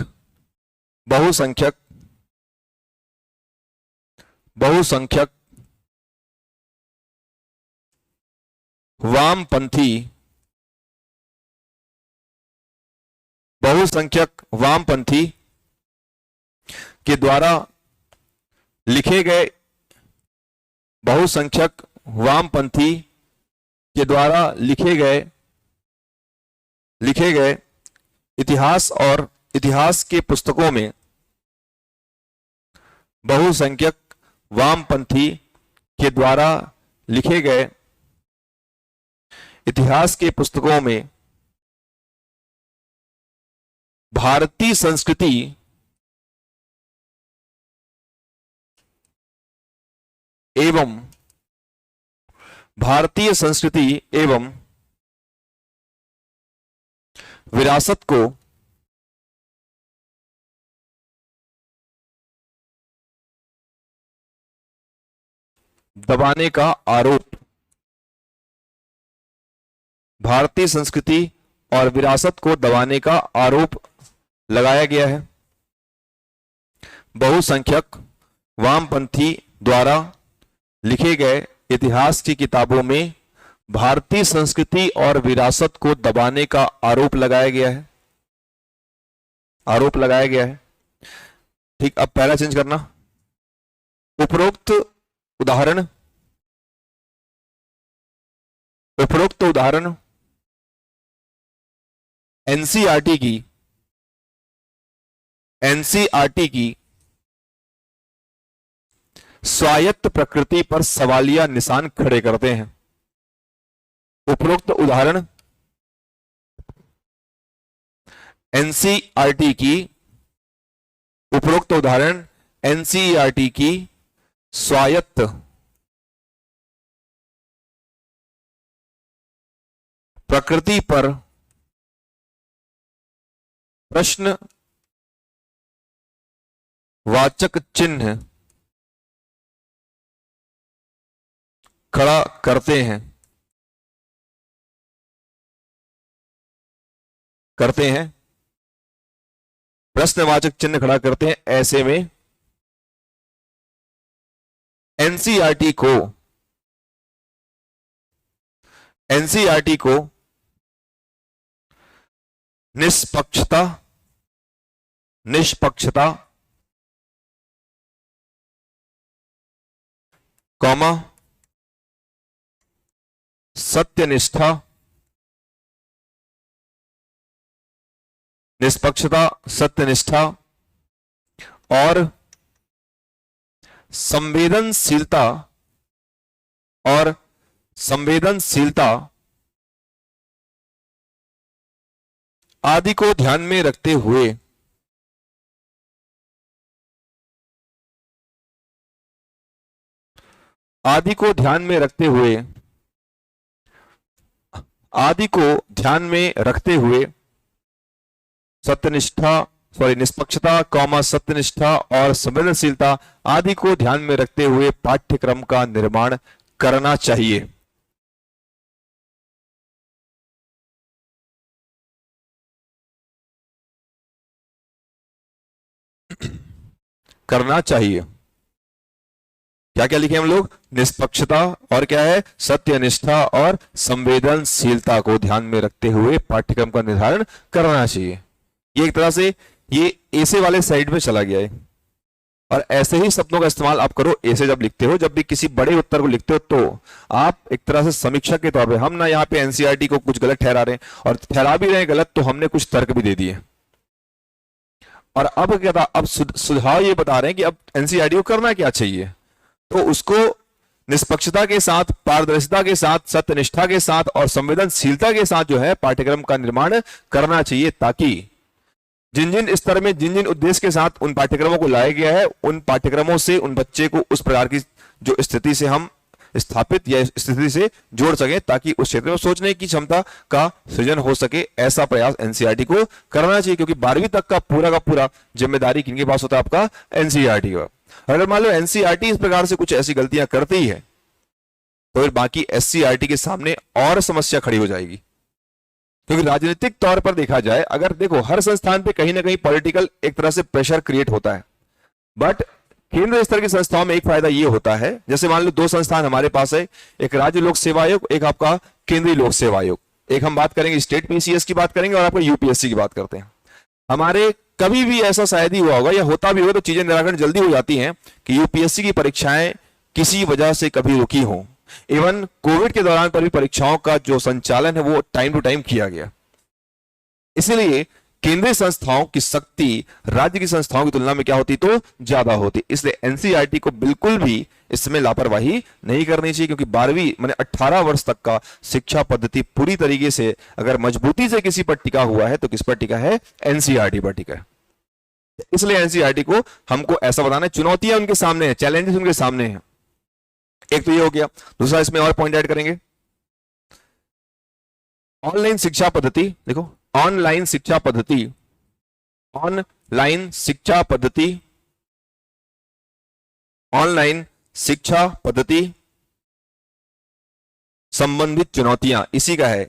वामपंथी के द्वारा लिखे गए इतिहास के पुस्तकों में, बहुसंख्यक वामपंथी के द्वारा लिखे गए इतिहास के पुस्तकों में भारतीय संस्कृति एवं विरासत को दबाने का आरोप, भारतीय संस्कृति और विरासत को दबाने का आरोप लगाया गया है। बहुसंख्यक वामपंथी द्वारा लिखे गए इतिहास की किताबों में भारतीय संस्कृति और विरासत को दबाने का आरोप लगाया गया है। ठीक, अब पहला चेंज करना। उपरोक्त उदाहरण एनसीईआरटी की स्वायत्त प्रकृति पर सवालिया निशान खड़े करते हैं। उपरोक्त उदाहरण एनसीईआरटी की, उपरोक्त उदाहरण एनसीईआरटी की स्वायत्त प्रकृति पर प्रश्न वाचक चिन्ह खड़ा करते हैं प्रश्नवाचक चिन्ह खड़ा करते हैं। ऐसे में एनसीईआरटी को निष्पक्षता कॉमा सत्यनिष्ठा, निष्पक्षता सत्यनिष्ठा और संवेदनशीलता आदि को ध्यान में रखते हुए निष्पक्षता कॉमा सत्यनिष्ठा और संवेदनशीलता आदि को ध्यान में रखते हुए पाठ्यक्रम का निर्माण करना चाहिए। क्या क्या लिखे हम लोग? निष्पक्षता और क्या है? सत्यनिष्ठा और संवेदनशीलता को ध्यान में रखते हुए पाठ्यक्रम का निर्धारण करना चाहिए। ये एक तरह से ये ऐसे वाले साइड में चला गया है। और ऐसे ही शब्दों का इस्तेमाल आप करो ऐसे जब लिखते हो, जब भी किसी बड़े उत्तर को लिखते हो तो आप एक तरह से समीक्षक के तौर पे, हम ना यहाँ पे एनसीईआरटी को कुछ गलत ठहरा रहे हैं और ठहरा भी रहे हैं गलत तो हमने कुछ तर्क भी दे दिए। और अब क्या था, अब सुझाव ये बता रहे हैं कि अब एनसीईआरटी को करना क्या चाहिए। तो उसको निष्पक्षता के साथ, पारदर्शिता के साथ, सत्यनिष्ठा के साथ और संवेदनशीलता के साथ जो है पाठ्यक्रम का निर्माण करना चाहिए, ताकि जिन जिन स्तर में जिन जिन उद्देश्य के साथ उन पाठ्यक्रमों को लाया गया है, उन पाठ्यक्रमों से उन बच्चे को उस प्रकार की जो स्थिति से हम स्थापित या स्थिति से जोड़ सके, ताकि उस क्षेत्र में सोचने की क्षमता का सृजन हो सके। ऐसा प्रयास एनसीईआरटी को करना चाहिए, क्योंकि 12वीं तक का पूरा जिम्मेदारी किनके पास होता है? आपका एनसीईआरटी का। अगर मान लो एनसीईआरटी इस प्रकार से कुछ ऐसी गलतियां करती ही है तो फिर बाकी एससीईआरटी के सामने और समस्या खड़ी हो जाएगी। क्योंकि राजनीतिक तौर पर देखा जाए, अगर देखो हर संस्थान पे कहीं ना कहीं पॉलिटिकल एक तरह से प्रेशर क्रिएट होता है, बट केंद्र स्तर की संस्थाओं में एक फायदा ये होता है, जैसे मान लो 2 संस्थान हमारे पास है, एक राज्य लोक सेवा आयोग, एक आपका केंद्रीय लोक सेवा आयोग। एक हम बात करेंगे स्टेट पीसीएस की बात करेंगे और आपका यूपीएससी की बात करते हैं। हमारे कभी भी ऐसा शायद ही हुआ होगा या होता भी होगा तो चीजें निराकरण जल्दी हो जाती हैं कि यूपीएससी की परीक्षाएं किसी वजह से कभी रुकी हों। इवन कोविड के दौरान पर भी परीक्षाओं का जो संचालन है वो टाइम टू टाइम किया गया। इसलिए केंद्रीय संस्थाओं की शक्ति राज्य की संस्थाओं की तुलना में क्या होती? तो ज्यादा होती। इसलिए एनसीईआरटी को बिल्कुल भी इसमें लापरवाही नहीं करनी चाहिए, क्योंकि 12वीं माने 18 वर्ष तक का शिक्षा पद्धति पूरी तरीके से अगर मजबूती से किसी पर टिका हुआ है तो किस पर टिका है? एनसीईआरटी पर टिका है। इसलिए एनसीईआरटी को हमको ऐसा बताना है, चुनौतियां उनके सामने हैं, चैलेंजेस उनके सामने हैं। एक तो ये हो गया। दूसरा इसमें और पॉइंट ऐड करेंगे, ऑनलाइन शिक्षा पद्धति। देखो ऑनलाइन शिक्षा पद्धति संबंधित चुनौतियां, इसी का है।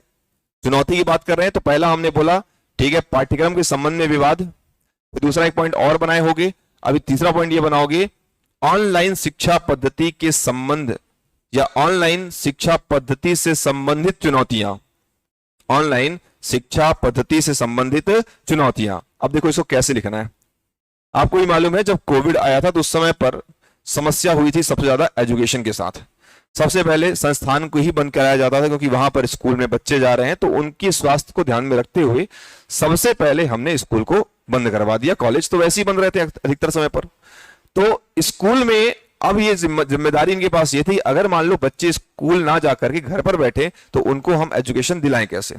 चुनौती की बात कर रहे हैं तो पहला हमने बोला ठीक है पाठ्यक्रम के संबंध में विवाद, तो दूसरा एक पॉइंट और बनाए होगे। अभी तीसरा पॉइंट ये बनाओगे ऑनलाइन शिक्षा पद्धति के संबंध या ऑनलाइन शिक्षा पद्धति से संबंधित चुनौतियां, ऑनलाइन शिक्षा पद्धति से संबंधित चुनौतियां। अब देखो इसको कैसे लिखना है। आपको ही मालूम है जब कोविड आया था तो उस समय पर समस्या हुई थी सबसे ज्यादा एजुकेशन के साथ। सबसे पहले संस्थान को ही बंद कराया जाता था, क्योंकि वहां पर स्कूल में बच्चे जा रहे हैं तो उनकी स्वास्थ्य को ध्यान में रखते हुए सबसे पहले हमने स्कूल को बंद करवा दिया। कॉलेज तो वैसे ही बंद रहते हैं अधिकतर समय पर। तो स्कूल में अब ये जिम्मेदारी इनके पास ये थी, अगर मान लो बच्चे स्कूल ना जाकर के घर पर बैठे तो उनको हम एजुकेशन दिलाएं कैसे।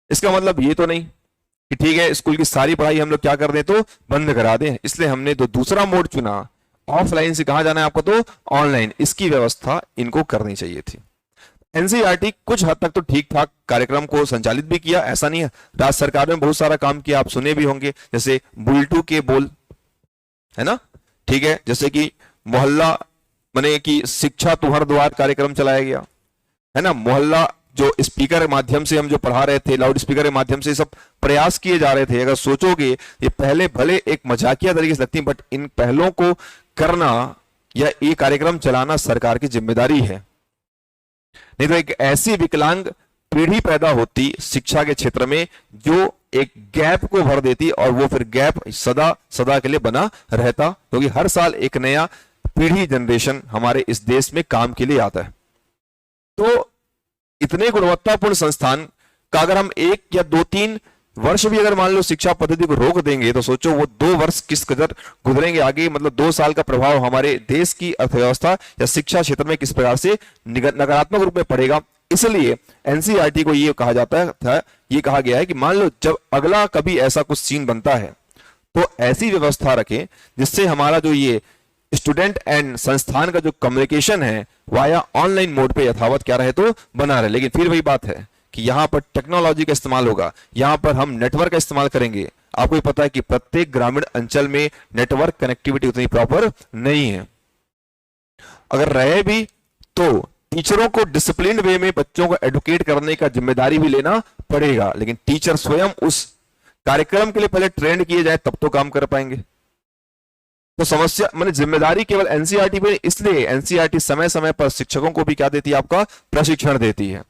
इसका मतलब ये तो नहीं कि ठीक है स्कूल की सारी पढ़ाई हम लोग क्या कर दें, तो बंद करा दें। इसलिए हमने तो दूसरा मोड चुना, ऑफलाइन से कहां जाना है आपको, तो ऑनलाइन। इसकी व्यवस्था इनको करनी चाहिए थी। एनसीईआरटी कुछ हद तक तो ठीक ठाक कार्यक्रम को संचालित भी किया, ऐसा नहीं है। राज्य सरकार ने बहुत सारा काम किया, आप सुने भी होंगे, जैसे बुलटू के बोल, है ना, ठीक है, जैसे कि मोहल्ला माने कि शिक्षा तुहर द्वार कार्यक्रम चलाया गया, है ना। मोहल्ला जो स्पीकर के माध्यम से हम जो पढ़ा रहे थे, लाउड स्पीकर के माध्यम से सब प्रयास किए जा रहे थे। अगर सोचोगे ये पहले भले एक मजाकिया तरीके से लगती, बट इन पहलों को करना या ये कार्यक्रम चलाना सरकार की जिम्मेदारी है। नहीं तो एक ऐसी विकलांग पीढ़ी पैदा होती शिक्षा के क्षेत्र में जो एक गैप को भर देती, और वो फिर गैप सदा सदा के लिए बना रहता, क्योंकि हर साल एक नया पीढ़ी जनरेशन हमारे इस देश में काम के लिए आता है। तो इतने गुणवत्तापूर्ण संस्थान का अगर हम 1 या 2-3 वर्ष भी अगर मान लो शिक्षा पद्धति को रोक देंगे, तो सोचो वो 2 वर्ष किस कदर गुजरेंगे आगे। मतलब 2 साल का प्रभाव हमारे देश की अर्थव्यवस्था या शिक्षा क्षेत्र में किस प्रकार से नकारात्मक रूप में पड़ेगा। इसलिए एनसीईआरटी को ये कहा जाता था, ये कहा गया है कि मान लो जब अगला कभी ऐसा कुछ सीन बनता है तो ऐसी व्यवस्था रखें जिससे हमारा जो ये स्टूडेंट एंड संस्थान का जो कम्युनिकेशन है वाया ऑनलाइन मोड पे यथावत क्या रहे, तो बना रहे। लेकिन फिर वही बात है कि यहां पर टेक्नोलॉजी का इस्तेमाल होगा, यहां पर हम नेटवर्क का इस्तेमाल करेंगे। आपको भी पता है कि प्रत्येक ग्रामीण अंचल में नेटवर्क कनेक्टिविटी उतनी प्रॉपर नहीं है। अगर रहे भी तो टीचरों को डिसिप्लिन वे में बच्चों को एडुकेट करने का जिम्मेदारी भी लेना पड़ेगा, लेकिन टीचर स्वयं उस कार्यक्रम के लिए पहले ट्रेंड किए जाए तब तो काम कर पाएंगे। तो समस्या माने जिम्मेदारी केवल एनसीईआरटी पे, इसलिए एनसीईआरटी समय समय पर शिक्षकों को भी क्या देती है, आपका प्रशिक्षण देती है।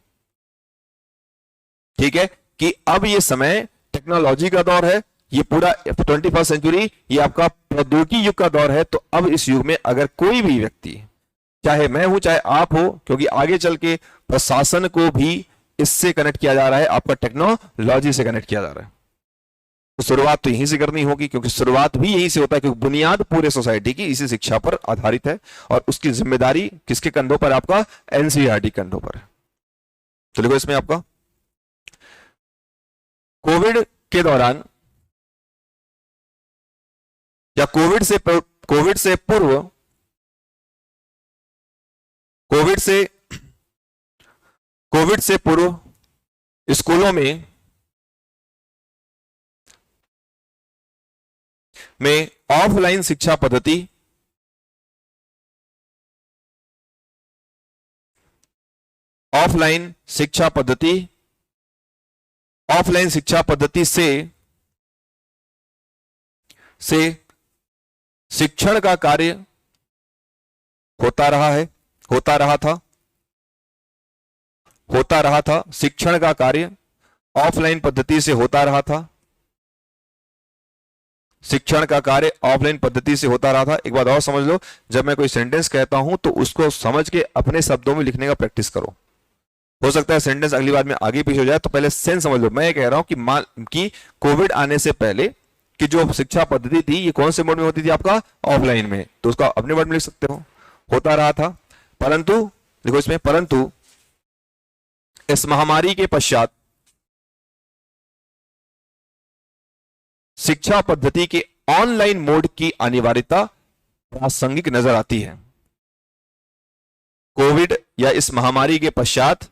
ठीक है कि अब ये समय टेक्नोलॉजी का दौर है, ये पूरा 21st सेंचुरी, ये आपका प्रौद्योगिकी युग का दौर है। तो अब इस युग में अगर कोई भी व्यक्ति, चाहे मैं हूं चाहे आप हो, क्योंकि आगे चल के प्रशासन को भी इससे कनेक्ट किया जा रहा है, आपका टेक्नोलॉजी से कनेक्ट किया जा रहा है। तो शुरुआत तो यहीं से करनी होगी, क्योंकि शुरुआत भी यहीं से होता है, क्योंकि बुनियाद पूरे सोसाइटी की इसी शिक्षा पर आधारित है, और उसकी जिम्मेदारी किसके कंधों पर, आपका एनसीईआरटी कंधों पर है। तो देखो इसमें आपका कोविड के दौरान या कोविड से पूर्व कोविड से पूर्व स्कूलों में ऑफलाइन शिक्षा पद्धति से शिक्षण का कार्य होता रहा था। शिक्षण का कार्य ऑफलाइन पद्धति से होता रहा था। शिक्षण का कार्य ऑफलाइन पद्धति से होता रहा था। एक बात और समझ लो, जब मैं कोई सेंटेंस कहता हूं तो उसको समझ के अपने शब्दों में लिखने का प्रैक्टिस करो। हो सकता है सेंटेंस अगली बार में आगे पीछे हो जाए, तो पहले सेंस समझ लो। मैं ये कह रहा हूं कि कोविड आने से पहले कि जो शिक्षा पद्धति थी ये कौन से मोड में होती थी, आपका ऑफलाइन में, तो उसका अपने वर्ड में लिख सकते हो, होता रहा था। परंतु देखो इसमें, परंतु इस महामारी के पश्चात शिक्षा पद्धति के ऑनलाइन मोड की अनिवार्यता प्रासंगिक नजर आती है। कोविड या इस महामारी के पश्चात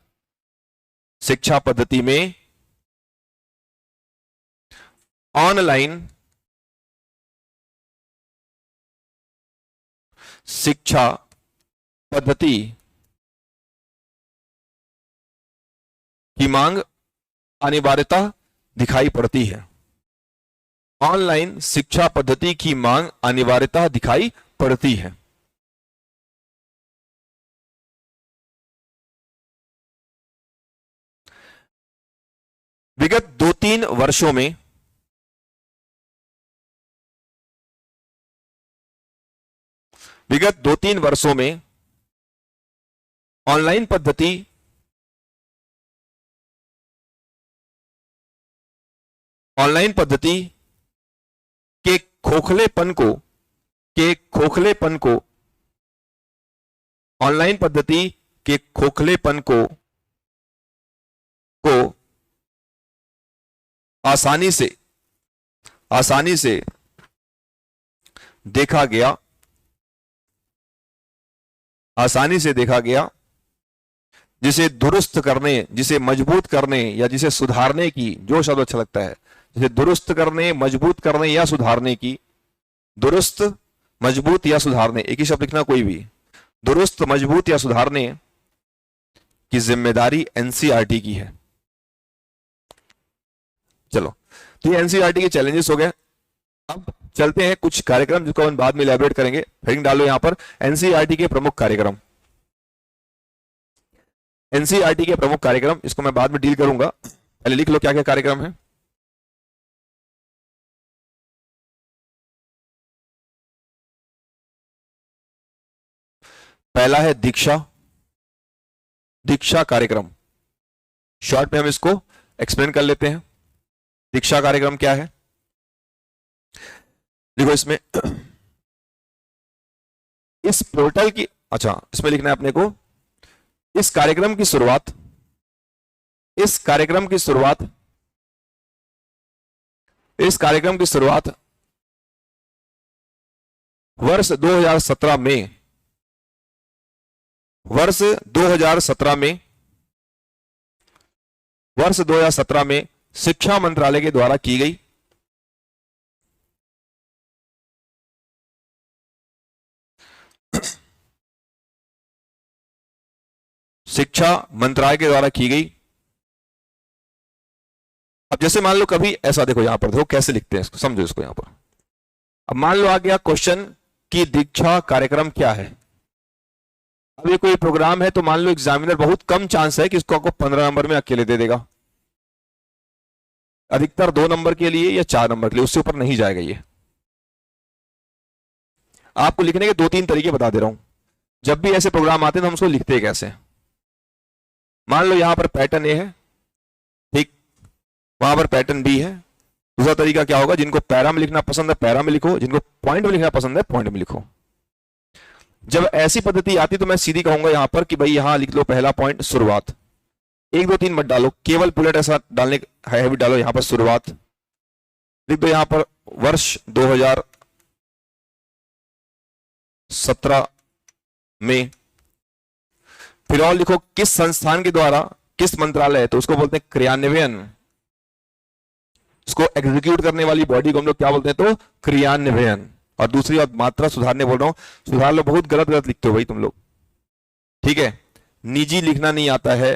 शिक्षा पद्धति में ऑनलाइन शिक्षा पद्धति की मांग अनिवार्यता दिखाई पड़ती है। ऑनलाइन शिक्षा पद्धति की मांग अनिवार्यता दिखाई पड़ती है। विगत 2-3 वर्षों में ऑनलाइन पद्धति के खोखलेपन को ऑनलाइन पद्धति के खोखलेपन को आसानी से देखा गया, जिसे दुरुस्त करने, जिसे मजबूत करने या जिसे सुधारने की, जो शब्द अच्छा लगता है, जिसे दुरुस्त करने, मजबूत करने या सुधारने की, दुरुस्त, मजबूत या सुधारने, एक ही शब्द लिखना कोई भी, दुरुस्त, मजबूत या सुधारने की जिम्मेदारी एनसीईआरटी की है। चलो, तो ये एनसीईआरटी के चैलेंजेस हो गए। अब चलते हैं कुछ कार्यक्रम जिसको हम बाद में इलैबोरेट करेंगे। हेडिंग डालो यहां पर, एनसीईआरटी के प्रमुख कार्यक्रम। एनसीईआरटी के प्रमुख कार्यक्रम, इसको मैं बाद में डील करूंगा, पहले लिख लो क्या क्या कार्यक्रम है। पहला है दीक्षा कार्यक्रम। शॉर्ट में हम इसको एक्सप्लेन कर लेते हैं। दीक्षा कार्यक्रम क्या है? देखो इसमें इस पोर्टल की, अच्छा इसमें लिखना है अपने को, इस कार्यक्रम की शुरुआत वर्ष 2017 में शिक्षा मंत्रालय के द्वारा की गई। शिक्षा मंत्रालय के द्वारा की गई। अब जैसे मान लो कभी ऐसा, देखो यहां पर देखो कैसे लिखते हैं इसको, समझो इसको यहां पर। अब मान लो आ गया क्वेश्चन कि दीक्षा कार्यक्रम क्या है। अब ये कोई प्रोग्राम है तो मान लो एग्जामिनर, बहुत कम चांस है कि इसको आपको 15 नंबर में अकेले दे देगा, अधिकतर 2 नंबर के लिए या 4 नंबर के लिए, उससे ऊपर नहीं जाएगा ये। आपको लिखने के 2-3 तरीके बता दे रहा हूं। जब भी ऐसे प्रोग्राम आते हैं तो हम उसको लिखते हैं कैसे। मान लो यहां पर पैटर्न ए है, ठीक, वहां पर पैटर्न बी है। दूसरा तरीका क्या होगा, जिनको पैरा में लिखना पसंद है पैरा में लिखो, जिनको पॉइंट में लिखना पसंद है पॉइंट में लिखो। जब ऐसी पद्धति आती तो मैं सीधी कहूंगा यहां पर कि भाई यहां लिख लो पहला पॉइंट शुरुआत, 1 2 3 मत डालो, केवल बुलेट ऐसा डालने हैवी डालो, यहां पर शुरुआत लिख दो, यहां पर वर्ष 2017 में। फिर और लिखो किस संस्थान के द्वारा, किस मंत्रालय, तो उसको बोलते हैं क्रियान्वयन, उसको एग्जीक्यूट करने वाली बॉडी को हम लोग क्या बोलते हैं, तो क्रियान्वयन। और दूसरी बात, मात्रा सुधारने बोल रहा हूं, सुधार लो, बहुत गलत लिखते हो भाई तुम लोग, ठीक है। निजी लिखना नहीं आता है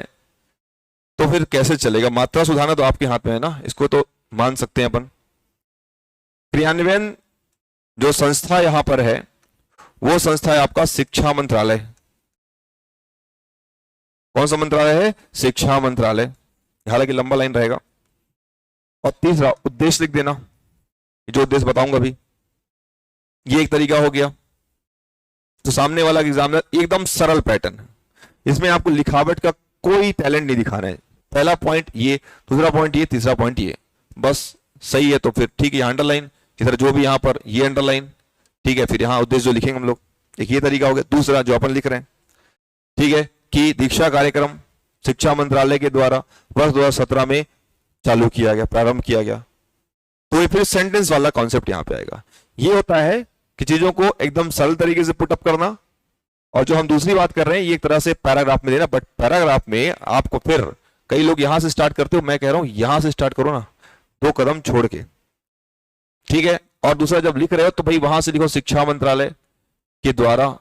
तो फिर कैसे चलेगा, मात्रा सुधारना तो आपके हाथ में है ना, इसको तो मान सकते हैं अपन। क्रियान्वयन जो संस्था यहां पर है वो संस्था है आपका शिक्षा मंत्रालय। कौन सा मंत्रालय है, शिक्षा मंत्रालय, हालांकि लंबा लाइन रहेगा। और तीसरा उद्देश्य लिख देना, जो उद्देश्य बताऊंगा अभी, ये एक तरीका हो गया। तो सामने वाला एग्जामिनर एकदम सरल पैटर्न है, इसमें आपको लिखावट का कोई टैलेंट नहीं दिखाना है। पहला पॉइंट ये, दूसरा पॉइंट ये, तीसरा पॉइंट ये, बस सही है तो फिर ठीक है, अंडरलाइन, इधर जो भी यहां पर ये अंडरलाइन, ठीक है। फिर यहां उद्देश्य जो लिखेंगे हम लोग, एक ये तरीका हो गया। दूसरा जो अपन लिख रहे हैं, ठीक है, कि दीक्षा कार्यक्रम शिक्षा मंत्रालय के द्वारा वर्ष 2017 में चालू किया गया, प्रारंभ किया गया, तो ये फिर सेंटेंस वाला कॉन्सेप्ट यहां पे आएगा। ये होता है कि चीजों को एकदम सरल तरीके से पुटअप करना। और जो हम दूसरी बात कर रहे हैं ये एक तरह से पैराग्राफ में देना, बट पैराग्राफ में आपको फिर, कई लोग यहां से स्टार्ट करते हो, मैं कह रहा हूं यहां से स्टार्ट करो ना, 2 कदम छोड़ के, ठीक है। और दूसरा जब लिख रहे हो तो भाई वहां से लिखो शिक्षा मंत्रालय के द्वारा,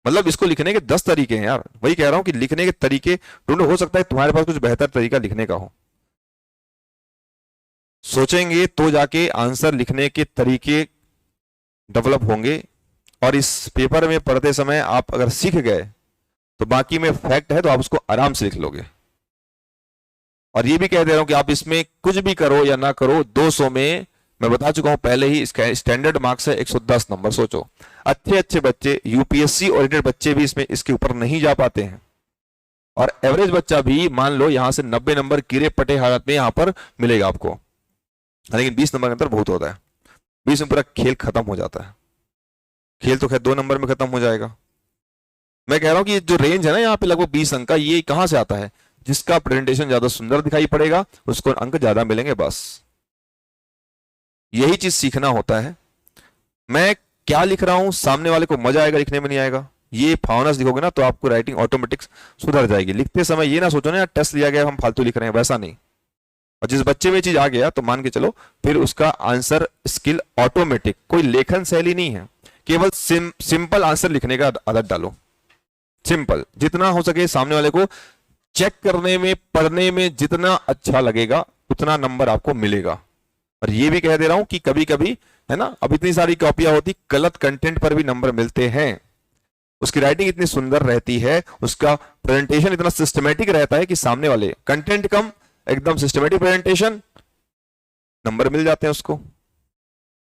मतलब इसको लिखने के 10 तरीके हैं यार, वही कह रहा हूं कि लिखने के तरीके ढूंढो, हो सकता है तुम्हारे पास कुछ बेहतर तरीका लिखने का हो। सोचेंगे तो जाके आंसर लिखने के तरीके डेवलप होंगे। और इस पेपर में पढ़ते समय आप अगर सीख गए तो बाकी में फैक्ट है तो आप उसको आराम से लिख लोगे। और ये भी कह दे रहा हूं कि आप इसमें कुछ भी करो या ना करो, 200 में मैं बता चुका हूं पहले ही, इसका स्टैंडर्ड मार्क्स है 110 नंबर। सोचो अच्छे बच्चे, यूपीएससी ओरिएंटेड बच्चे भी इसमें इसके ऊपर नहीं जा पाते हैं, और एवरेज बच्चा भी मान लो यहां से 90 नंबर गिरे पटे हालत में यहां पर मिलेगा आपको, लेकिन 20 नंबर के अंदर बहुत होता है, 20 में पूरा खेल खत्म हो जाता है। खेल तो खैर 2 नंबर में खत्म हो जाएगा। मैं कह रहा हूं कि जो रेंज है ना यहाँ पे लगभग 20 अंक का, ये कहां से आता है? जिसका प्रेजेंटेशन ज्यादा सुंदर दिखाई पड़ेगा उसको अंक ज्यादा मिलेंगे, बस यही चीज सीखना होता है। मैं क्या लिख रहा हूं, सामने वाले को मजा आएगा, लिखने में नहीं आएगा, ये भावना लिखोगे ना तो आपको राइटिंग ऑटोमेटिक सुधर जाएगी। लिखते समय ये ना सोचो ना यार टेस्ट लिया गया हम फालतू लिख रहे हैं, वैसा नहीं। और जिस बच्चे में चीज आ गया तो मान के चलो फिर उसका आंसर स्किल ऑटोमेटिक, कोई लेखन शैली नहीं है, केवल सिंपल आंसर लिखने का आदत डालो। सिंपल, जितना हो सके सामने वाले को चेक करने में, पढ़ने में जितना अच्छा लगेगा उतना नंबर आपको मिलेगा। और ये भी कह दे रहा हूं कि कभी कभी है ना, अब इतनी सारी कॉपियां होती, गलत कंटेंट पर भी नंबर मिलते हैं। उसकी राइटिंग इतनी सुंदर रहती है, उसका प्रेजेंटेशन इतना सिस्टमेटिक रहता है कि सामने वाले कंटेंट कम, एकदम सिस्टमेटिक प्रेजेंटेशन, नंबर मिल जाते हैं उसको।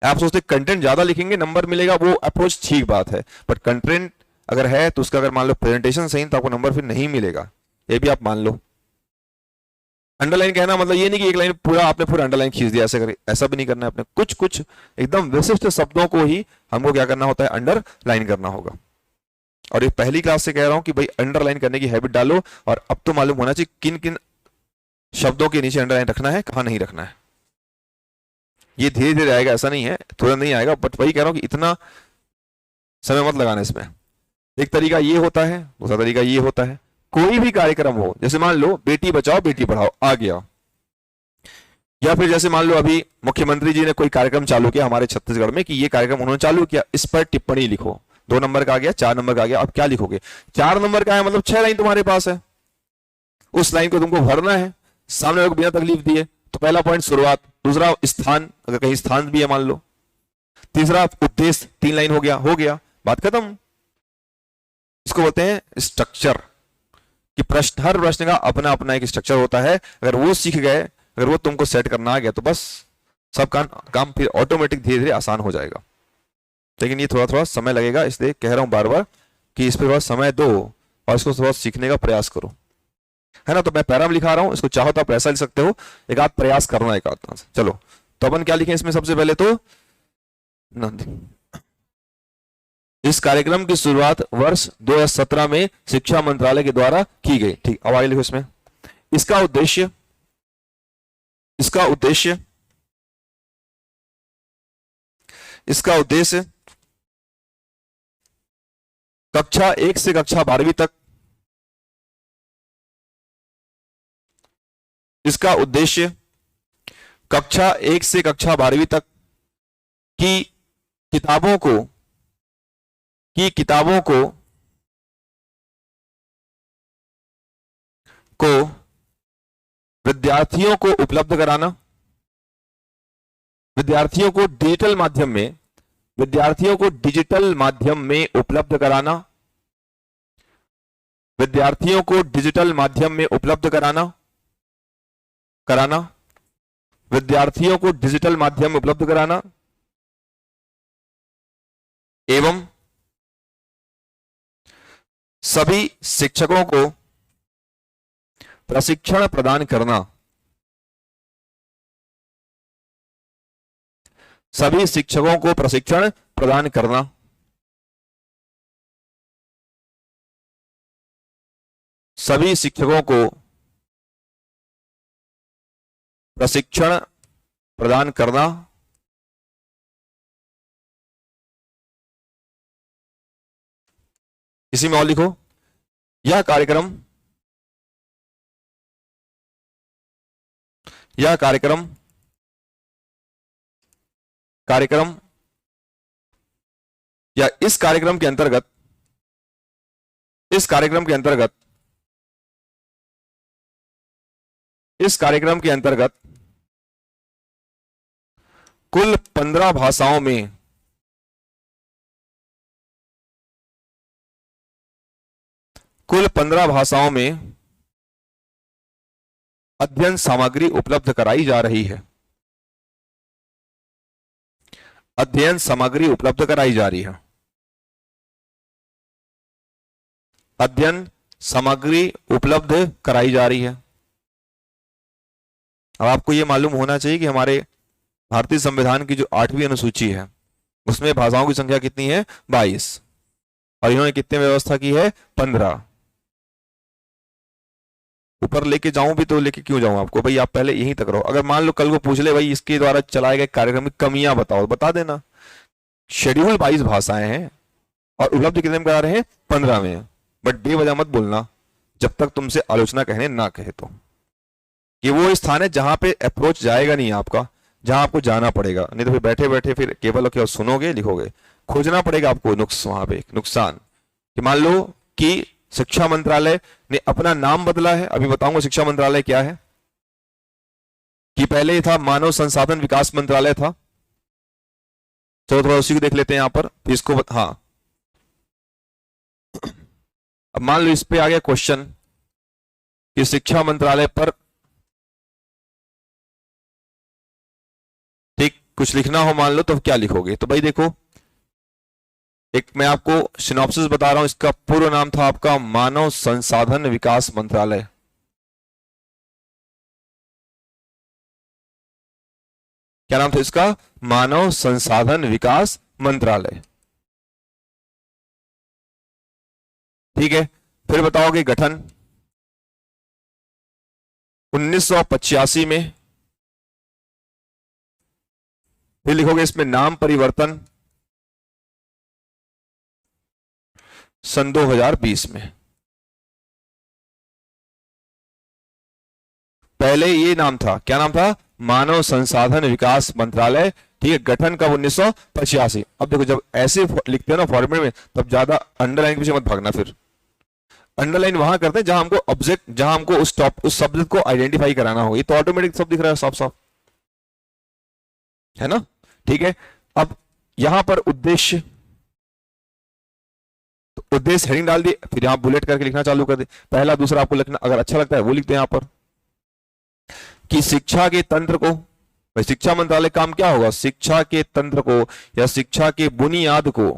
आप सोचते कंटेंट ज्यादा लिखेंगे नंबर मिलेगा, वो अप्रोच ठीक बात है, बट कंटेंट अगर है तो उसका अगर मान लो प्रेजेंटेशन सही तो आपको नंबर फिर नहीं मिलेगा, ये भी आप मान लो। अंडरलाइन कहना मतलब ये नहीं कि एक लाइन पूरा आपने पूरा अंडरलाइन खींच दिया, ऐसे करे, ऐसा भी नहीं करना है। आपने कुछ कुछ एकदम विशिष्ट शब्दों को ही हमको क्या करना होता है, अंडरलाइन करना होगा। और ये पहली क्लास से कह रहा हूं कि भाई अंडरलाइन करने की हैबिट डालो, और अब तो मालूम होना चाहिए किन किन शब्दों के नीचे अंडरलाइन रखना है, कहां नहीं रखना है। ये धीरे धीरे आएगा, ऐसा नहीं है तुरंत नहीं आएगा, बट वही कह रहा हूं कि इतना समय मत लगाना इसमें। एक तरीका ये होता है, दूसरा तरीका ये होता है। कोई भी कार्यक्रम हो, जैसे मान लो बेटी बचाओ बेटी पढ़ाओ आ गया, या फिर जैसे मान लो अभी मुख्यमंत्री जी ने कोई कार्यक्रम चालू किया हमारे छत्तीसगढ़ में कि ये कार्यक्रम उन्होंने चालू किया, इस पर टिप्पणी लिखो। 2 नंबर का आ गया, 4 नंबर का आ गया, अब क्या लिखोगे? 4 नंबर का है मतलब 6 लाइन तुम्हारे पास है, उस लाइन को तुमको भरना है सामने वाले को बिना तकलीफ दिए। तो पहला पॉइंट शुरुआत, दूसरा स्थान, अगर कहीं स्थान भी है मान लो, तीसरा उद्देश्य, 3 लाइन हो गया, बात खत्म। इसको बोलते हैं स्ट्रक्चर, कि प्रश्न, हर प्रश्न का अपना अपना एक स्ट्रक्चर होता है। अगर वो सीख गए, अगर वो तुमको सेट करना आ गया तो बस सब काम फिर ऑटोमेटिक धीरे धीरे आसान हो जाएगा। लेकिन ये थोड़ा थोड़ा समय लगेगा, इसलिए कह रहा हूं बार बार कि इस पर थोड़ा समय दो और इसको थोड़ा सीखने का प्रयास करो, है ना। तो मैं पैरा में लिखा रहा हूं, इसको चाहो तो आप ऐसा लिख सकते हो, एक आध प्रयास करना, एक आध। चलो तो अपन क्या लिखें इसमें, सबसे पहले तो इस कार्यक्रम की शुरुआत वर्ष 2017 में शिक्षा मंत्रालय के द्वारा की गई। ठीक, अब आगे लिखो इसमें, इसका उद्देश्य, इसका उद्देश्य, इसका उद्देश्य कक्षा 1 से कक्षा 12वीं तक, इसका उद्देश्य कक्षा 1 से कक्षा 12वीं तक की किताबों को विद्यार्थियों को उपलब्ध कराना, विद्यार्थियों को डिजिटल माध्यम में, विद्यार्थियों को डिजिटल माध्यम में उपलब्ध कराना, विद्यार्थियों को डिजिटल माध्यम में उपलब्ध कराना, विद्यार्थियों को डिजिटल माध्यम में उपलब्ध कराना, एवं सभी शिक्षकों को प्रशिक्षण प्रदान करना, सभी शिक्षकों को प्रशिक्षण प्रदान करना, सभी शिक्षकों को प्रशिक्षण प्रदान करना, इसी में और लिखो, यह कार्यक्रम या इस कार्यक्रम के अंतर्गत, इस कार्यक्रम के अंतर्गत कुल 15 भाषाओं में अध्ययन सामग्री उपलब्ध कराई जा रही है, अध्ययन सामग्री उपलब्ध कराई जा रही है, अध्ययन सामग्री उपलब्ध कराई जा रही है। अब आपको यह मालूम होना चाहिए कि हमारे भारतीय संविधान की जो 8वीं अनुसूची है उसमें भाषाओं की संख्या कितनी है? 22। और इन्होंने कितने व्यवस्था की है? 15। ऊपर लेके जाऊं भी तो लेके क्यों जाऊं आपको भाई, आप पहले यहीं तक रहो। अगर मान लो कल को पूछ ले भाई इसके द्वारा चलाए गए कार्यक्रम की कमियां बताओ, बता देना। शेड्यूल 22 भाषाएं हैं और उपलब्ध कितने में करा रहे हैं? 15 में। बट बेवजह मत बोलना जब तक तुमसे आलोचना कहने ना कहे तो। ये वो स्थान है जहां पे अप्रोच जाएगा नहीं आपका, जहां आपको जाना पड़ेगा, नहीं तो फिर बैठे बैठे फिर केवल केवल सुनोगे लिखोगे। खोजना पड़ेगा आपको नुक्स, वहां पे नुकसान कि मान लो कि शिक्षा मंत्रालय ने अपना नाम बदला है। अभी बताऊंगा शिक्षा मंत्रालय क्या है। कि पहले ये था मानव संसाधन विकास मंत्रालय था। चलो थोड़ा उसी को देख लेते हैं यहां पर, तो इसको हाँ, अब मान लो इस पे आ गया क्वेश्चन कि शिक्षा मंत्रालय पर ठीक कुछ लिखना हो मान लो, तो क्या लिखोगे? तो भाई देखो, एक मैं आपको सिनॉप्सिस बता रहा हूं। इसका पूर्व नाम था आपका मानव संसाधन विकास मंत्रालय। क्या नाम था इसका? मानव संसाधन विकास मंत्रालय। ठीक है, फिर बताओगे गठन 1985 में। फिर लिखोगे इसमें नाम परिवर्तन सन 2020 में। पहले ये नाम था, क्या नाम था? मानव संसाधन विकास मंत्रालय। ठीक है, गठन कब? 1985। अब देखो जब ऐसे लिखते हैं ना फॉर्मेट में, तब ज्यादा अंडरलाइन के पीछे मत भागना। फिर अंडरलाइन वहां करते हैं जहां हमको ऑब्जेक्ट, जहां हमको उस सब्जेक्ट को आइडेंटिफाई कराना हो। ये तो ऑटोमेटिक सब दिख रहा है साफ साफ, है ना? ठीक है, अब यहां पर उद्देश्य, तो उद्देश्य हेडिंग डाल दिए, फिर यहां बुलेट करके लिखना चालू कर दे। पहला दूसरा आपको लिखना अगर अच्छा लगता है वो लिखते हैं यहां पर कि शिक्षा के तंत्र को, भाई शिक्षा मंत्रालय काम क्या होगा? शिक्षा के तंत्र को या शिक्षा के बुनियाद को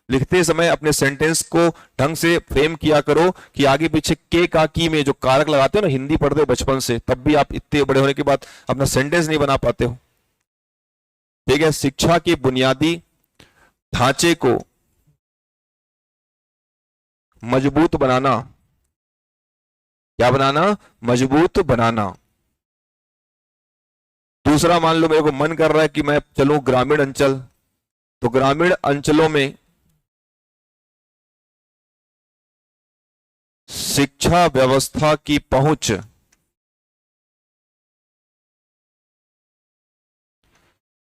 लिखते समय अपने सेंटेंस को ढंग से फ्रेम किया करो कि आगे पीछे के का की में जो कारक लगाते हो ना, हिंदी पढ़ते हो बचपन से, तब भी आप इतने बड़े होने के बाद अपना सेंटेंस नहीं बना पाते हो। ठीक है, शिक्षा के बुनियादी ढांचे को मजबूत बनाना। क्या बनाना? मजबूत बनाना। दूसरा मान लो मेरे को मन कर रहा है कि मैं चलूं ग्रामीण अंचल, तो ग्रामीण अंचलों में शिक्षा व्यवस्था की पहुंच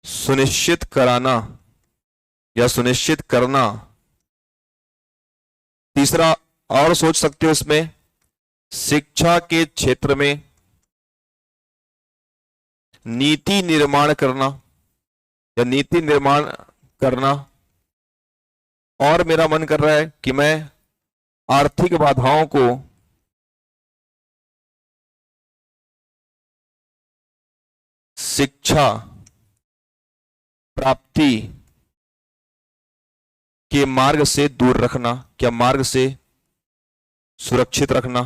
सुनिश्चित कराना या सुनिश्चित करना। तीसरा और सोच सकते हो इसमें, शिक्षा के क्षेत्र में नीति निर्माण करना या नीति निर्माण करना। और मेरा मन कर रहा है कि मैं आर्थिक बाधाओं को शिक्षा प्राप्ति के मार्ग से दूर रखना, क्या मार्ग से सुरक्षित रखना।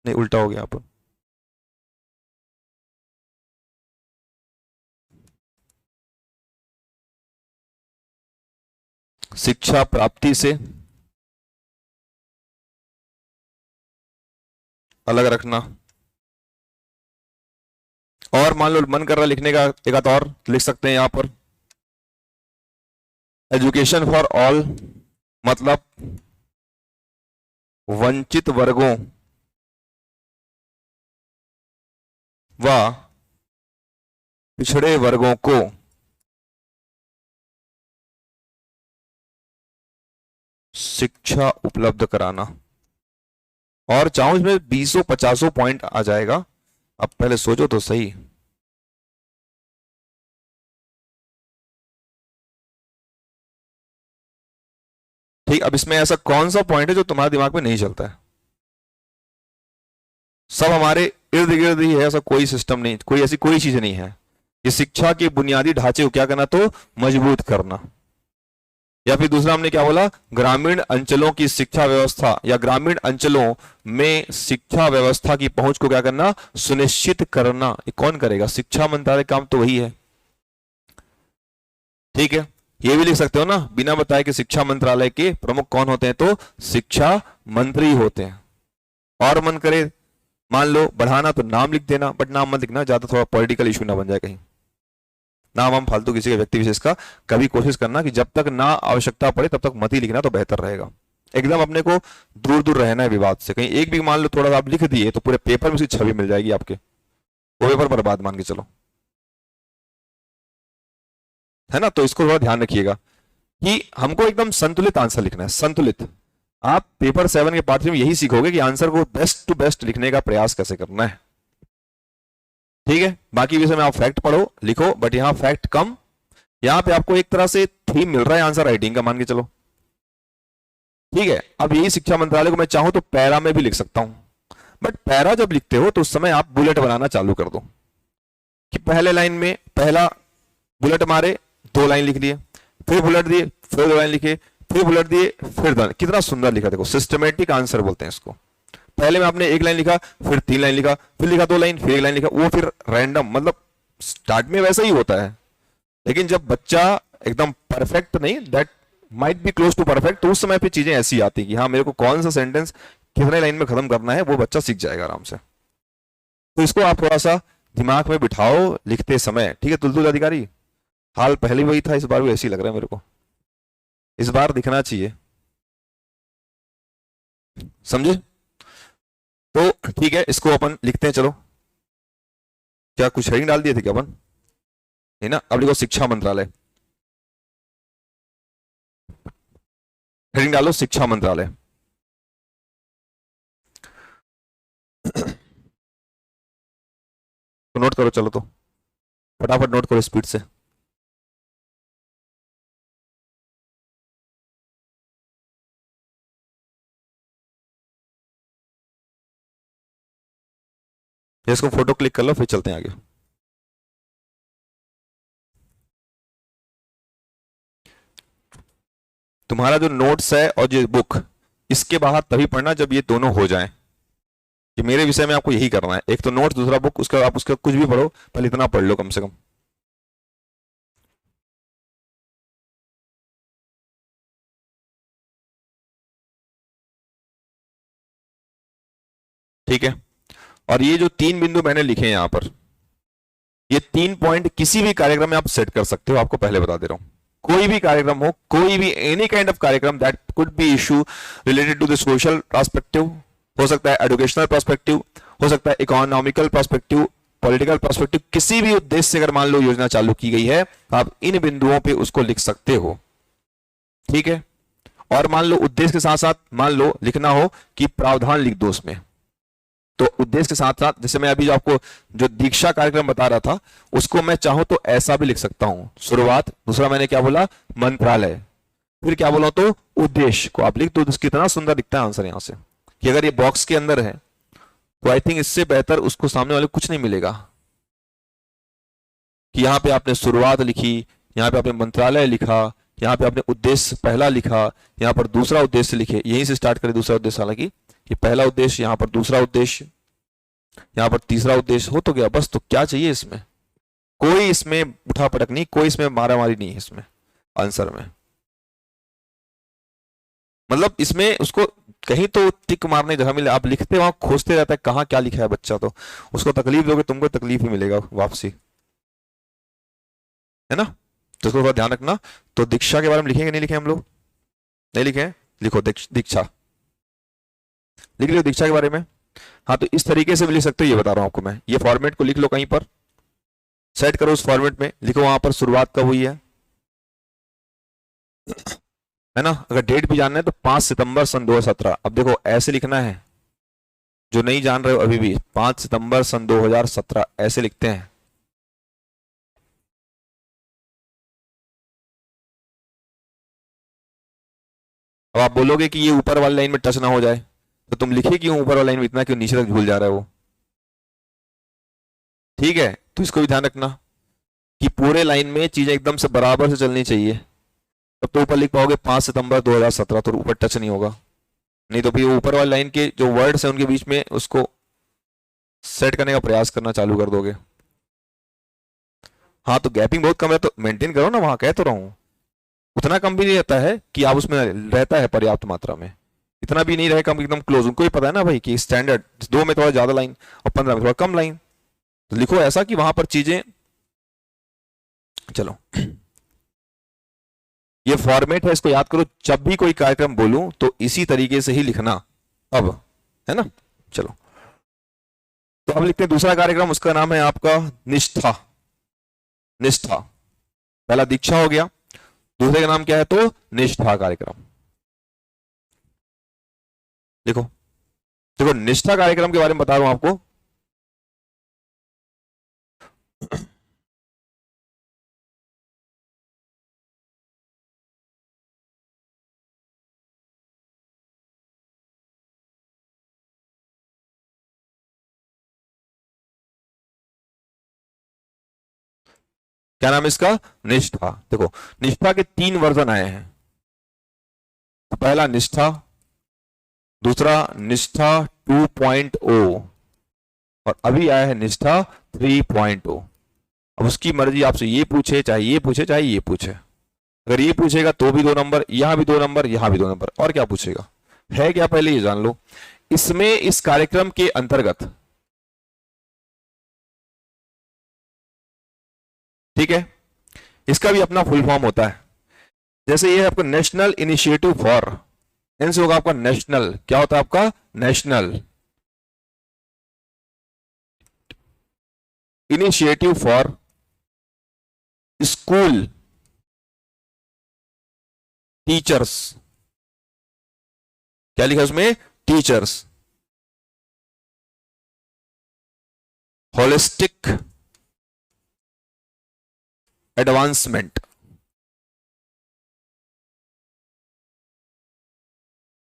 नहीं, उल्टा हो गया यहाँ पर। शिक्षा प्राप्ति से अलग रखना। और मान लो मन कर रहा लिखने का एक आध और लिख सकते हैं यहां पर, एजुकेशन फॉर ऑल, मतलब वंचित वर्गों व पिछड़े वर्गों को शिक्षा उपलब्ध कराना। और चाहो इसमें 20-50 पॉइंट आ जाएगा। अब पहले सोचो तो सही। ठीक, अब इसमें ऐसा कौन सा पॉइंट है जो तुम्हारे दिमाग में नहीं चलता है? सब हमारे इर्द गिर्द ही है, ऐसा कोई सिस्टम नहीं, कोई ऐसी कोई चीज नहीं है। ये शिक्षा के बुनियादी ढांचे को क्या करना? तो मजबूत करना। या फिर दूसरा हमने क्या बोला? ग्रामीण अंचलों की शिक्षा व्यवस्था या ग्रामीण अंचलों में शिक्षा व्यवस्था की पहुंच को क्या करना? सुनिश्चित करना। ये कौन करेगा? शिक्षा मंत्रालय काम तो वही है। ठीक है, ये भी लिख सकते हो ना, बिना बताए कि शिक्षा मंत्रालय के प्रमुख कौन होते हैं, तो शिक्षा मंत्री होते हैं। और मन करे मान लो बढ़ाना तो नाम लिख देना, बट नाम मत लिखना, ज्यादा थोड़ा पॉलिटिकल इशू ना बन जाए कहीं। नाम हम फालतू किसी के व्यक्ति विशेष का कभी कोशिश करना कि जब तक ना आवश्यकता पड़े तब तक मत ही लिखना, तो बेहतर रहेगा। एकदम अपने को दूर दूर रहना है विवाद से। कहीं एक भी मान लो थोड़ा सा आप लिख दिए तो पूरे पेपर में उसकी छवि मिल जाएगी आपके, वो पेपर बर्बाद मान के चलो, है ना। तो इसको थोड़ा ध्यान रखिएगा कि हमको एकदम संतुलित आंसर लिखना है, संतुलित। आप पेपर 7 के पार्ट में यही सीखोगे कि आंसर को बेस्ट टू बेस्ट लिखने का प्रयास कैसे करना है। ठीक है, बाकी विषय में आप फैक्ट पढ़ो लिखो, बट यहां फैक्ट कम, यहां पे आपको एक तरह से थीम मिल रहा है आंसर राइटिंग का, मान के चलो। ठीक है, अब यही शिक्षा मंत्रालय को मैं चाहूं तो पैरा में भी लिख सकता हूं, बट पैरा जब लिखते हो तो उस समय आप बुलेट बनाना चालू कर दो कि पहले लाइन में पहला बुलेट मारे, 2 लाइन लिख लिए, फिर बुलेट दिए, फिर 2 लाइन लिखे, फिर बुलेट दिए, फिर 2 लाइन। कितना सुंदर लिखा, देखो सिस्टमेटिक आंसर बोलते हैं इसको। पहले में आपने 1 लाइन लिखा, फिर 3 लाइन लिखा, फिर लिखा 2 लाइन, फिर 1 लाइन लिखा, वो फिर रैंडम, मतलब स्टार्ट में वैसा ही होता है, लेकिन जब बच्चा एकदम परफेक्ट नहीं, that might be close to perfect, तो उस समय पे चीजें ऐसी आती कि हाँ मेरे को कौन सा सेंटेंस कितने लाइन में खत्म करना है, वो बच्चा सीख जाएगा आराम से। तो इसको आप थोड़ा सा दिमाग में बिठाओ लिखते समय। ठीक है तुलतुल अधिकारी, हाल पहले वही था, इस बार भी ऐसे ही लग रहा है मेरे को, इस बार दिखना चाहिए, समझे। तो ठीक है, इसको अपन लिखते हैं, चलो। क्या कुछ हेडिंग डाल दिए थे क्या अपन, है ना। अब लिखो शिक्षा मंत्रालय, हेडिंग डालो शिक्षा मंत्रालय। तो नोट करो, चलो तो फटाफट नोट करो स्पीड से। इसको फोटो क्लिक कर लो, फिर चलते हैं आगे। तुम्हारा जो नोट्स है और जो बुक, इसके बाहर तभी पढ़ना जब ये दोनों हो जाएं, कि मेरे विषय में आपको यही करना है, एक तो नोट्स, दूसरा बुक। उसका आप उसका कुछ भी पढ़ो, पहले इतना पढ़ लो कम से कम। ठीक है, और ये जो 3 बिंदु मैंने लिखे हैं यहां पर, ये 3 पॉइंट किसी भी कार्यक्रम में आप सेट कर सकते हो, आपको पहले बता दे रहा हूं। कोई भी कार्यक्रम हो, कोई भी एनी काइंड ऑफ कार्यक्रम that could be issue related to the social perspective, हो सकता है एजुकेशनल पर्सपेक्टिव, हो सकता है इकोनॉमिकल पर्सपेक्टिव, पॉलिटिकल पर्सपेक्टिव, किसी भी उद्देश्य से अगर मान लो योजना चालू की गई है, आप इन बिंदुओं पे उसको लिख सकते हो। ठीक है, और मान लो उद्देश्य के साथ साथ मान लो लिखना हो कि प्रावधान लिख दो उसमें, तो उद्देश्य के साथ साथ, जैसे मैं अभी जो आपको जो दीक्षा कार्यक्रम बता रहा था, उसको मैं चाहूं तो ऐसा भी लिख सकता हूं, शुरुआत, दूसरा मैंने क्या बोला मंत्रालय, फिर क्या बोला तो उद्देश्य को आप लिख दो। कितना सुंदर दिखता है आंसर यहां से, कि अगर ये बॉक्स के अंदर है तो आई थिंक इससे बेहतर उसको सामने वाले कुछ नहीं मिलेगा, कि यहां पे आपने शुरुआत लिखी, यहां पे आपने मंत्रालय लिखा, यहां पे आपने उद्देश्य पहला लिखा, यहां पर दूसरा उद्देश्य लिखे, यहीं से स्टार्ट करें दूसरा उद्देश्य, हालांकि ये पहला उद्देश्य, यहां पर दूसरा उद्देश्य, यहां पर तीसरा उद्देश्य, हो तो गया बस। तो क्या चाहिए इसमें, कोई इसमें उठा पटक नहीं, कोई इसमें मारामारी नहीं है इसमें आंसर में, मतलब इसमें उसको कहीं तो टिक मारने जगह मिले, आप लिखते वहां खोजते रहता है कहां क्या लिखा है बच्चा, तो उसको तकलीफ दोगे तुमको तकलीफ ही मिलेगा वापसी, है ना। तो उसको थोड़ा ध्यान रखना। तो दीक्षा के बारे में लिखेंगे, नहीं लिखे हम लोग, नहीं लिखे हैं? लिखो दीक्षा, लिख लो दीक्षा के बारे में। हाँ, तो इस तरीके से भी लिख सकते हो, ये बता रहा हूं आपको मैं। ये फॉर्मेट को लिख लो कहीं पर, सेट करो उस फॉर्मेट में, लिखो वहां पर शुरुआत कब हुई है ना। अगर डेट भी जानना है तो 5 सितंबर सन 2017। अब देखो ऐसे लिखना है, जो नहीं जान रहे हो अभी भी, 5 सितंबर सन 2017 ऐसे लिखते हैं। अब आप बोलोगे कि ये ऊपर वाली लाइन में टच ना हो जाए, तो तुम लिखे क्यों ऊपर वाली लाइन में इतना, क्यों नीचे तक झूल जा रहा है वो। ठीक है, तो इसको भी ध्यान रखना कि पूरे लाइन में चीजें एकदम से बराबर से चलनी चाहिए, तब तो ऊपर लिख पाओगे 5 सितंबर 2017, तो ऊपर टच नहीं होगा। नहीं तो फिर ऊपर वाली लाइन के जो वर्ड्स हैं उनके बीच में उसको सेट करने का प्रयास करना चालू कर दोगे। हाँ तो गैपिंग बहुत कम है तो मेंटेन करो ना, वहां कह तो रहा हूं। उतना कम भी नहीं रहता है कि आप उसमें रहता है पर्याप्त मात्रा में, इतना भी नहीं रहे कम एकदम क्लोज। उनको भी पता है ना भाई कि स्टैंडर्ड 2 में थोड़ा ज्यादा लाइन और 15 में थोड़ा कम लाइन, तो लिखो ऐसा कि वहां पर चीजें, चलो ये फॉर्मेट है, इसको याद करो। जब भी कोई कार्यक्रम बोलूं तो इसी तरीके से ही लिखना अब, है ना। चलो तो अब लिखते हैं दूसरा कार्यक्रम, उसका नाम है आपका निष्ठा। निष्ठा, पहला दीक्षा हो गया, दूसरे का नाम क्या है तो निष्ठा कार्यक्रम। देखो देखो निष्ठा कार्यक्रम के बारे में बता रहा हूं आपको। क्या नाम है इसका, निष्ठा। देखो निष्ठा के 3 वर्जन आए हैं, पहला निष्ठा, दूसरा निष्ठा 2.0 और अभी आया है निष्ठा 3.0। अब उसकी मर्जी, आपसे ये पूछे चाहे ये पूछे चाहे ये पूछे, अगर ये पूछेगा तो भी 2 नंबर, यहां भी 2 नंबर, यहां भी 2 नंबर, और क्या पूछेगा है क्या पहले ये जान लो। इसमें इस कार्यक्रम के अंतर्गत, ठीक है, इसका भी अपना फुल फॉर्म होता है। जैसे ये है आपका नेशनल इनिशिएटिव फॉर, इनसे होगा आपका नेशनल, क्या होता है आपका national initiative for school teachers. क्या लिखा उसमें, टीचर्स होलिस्टिक एडवांसमेंट।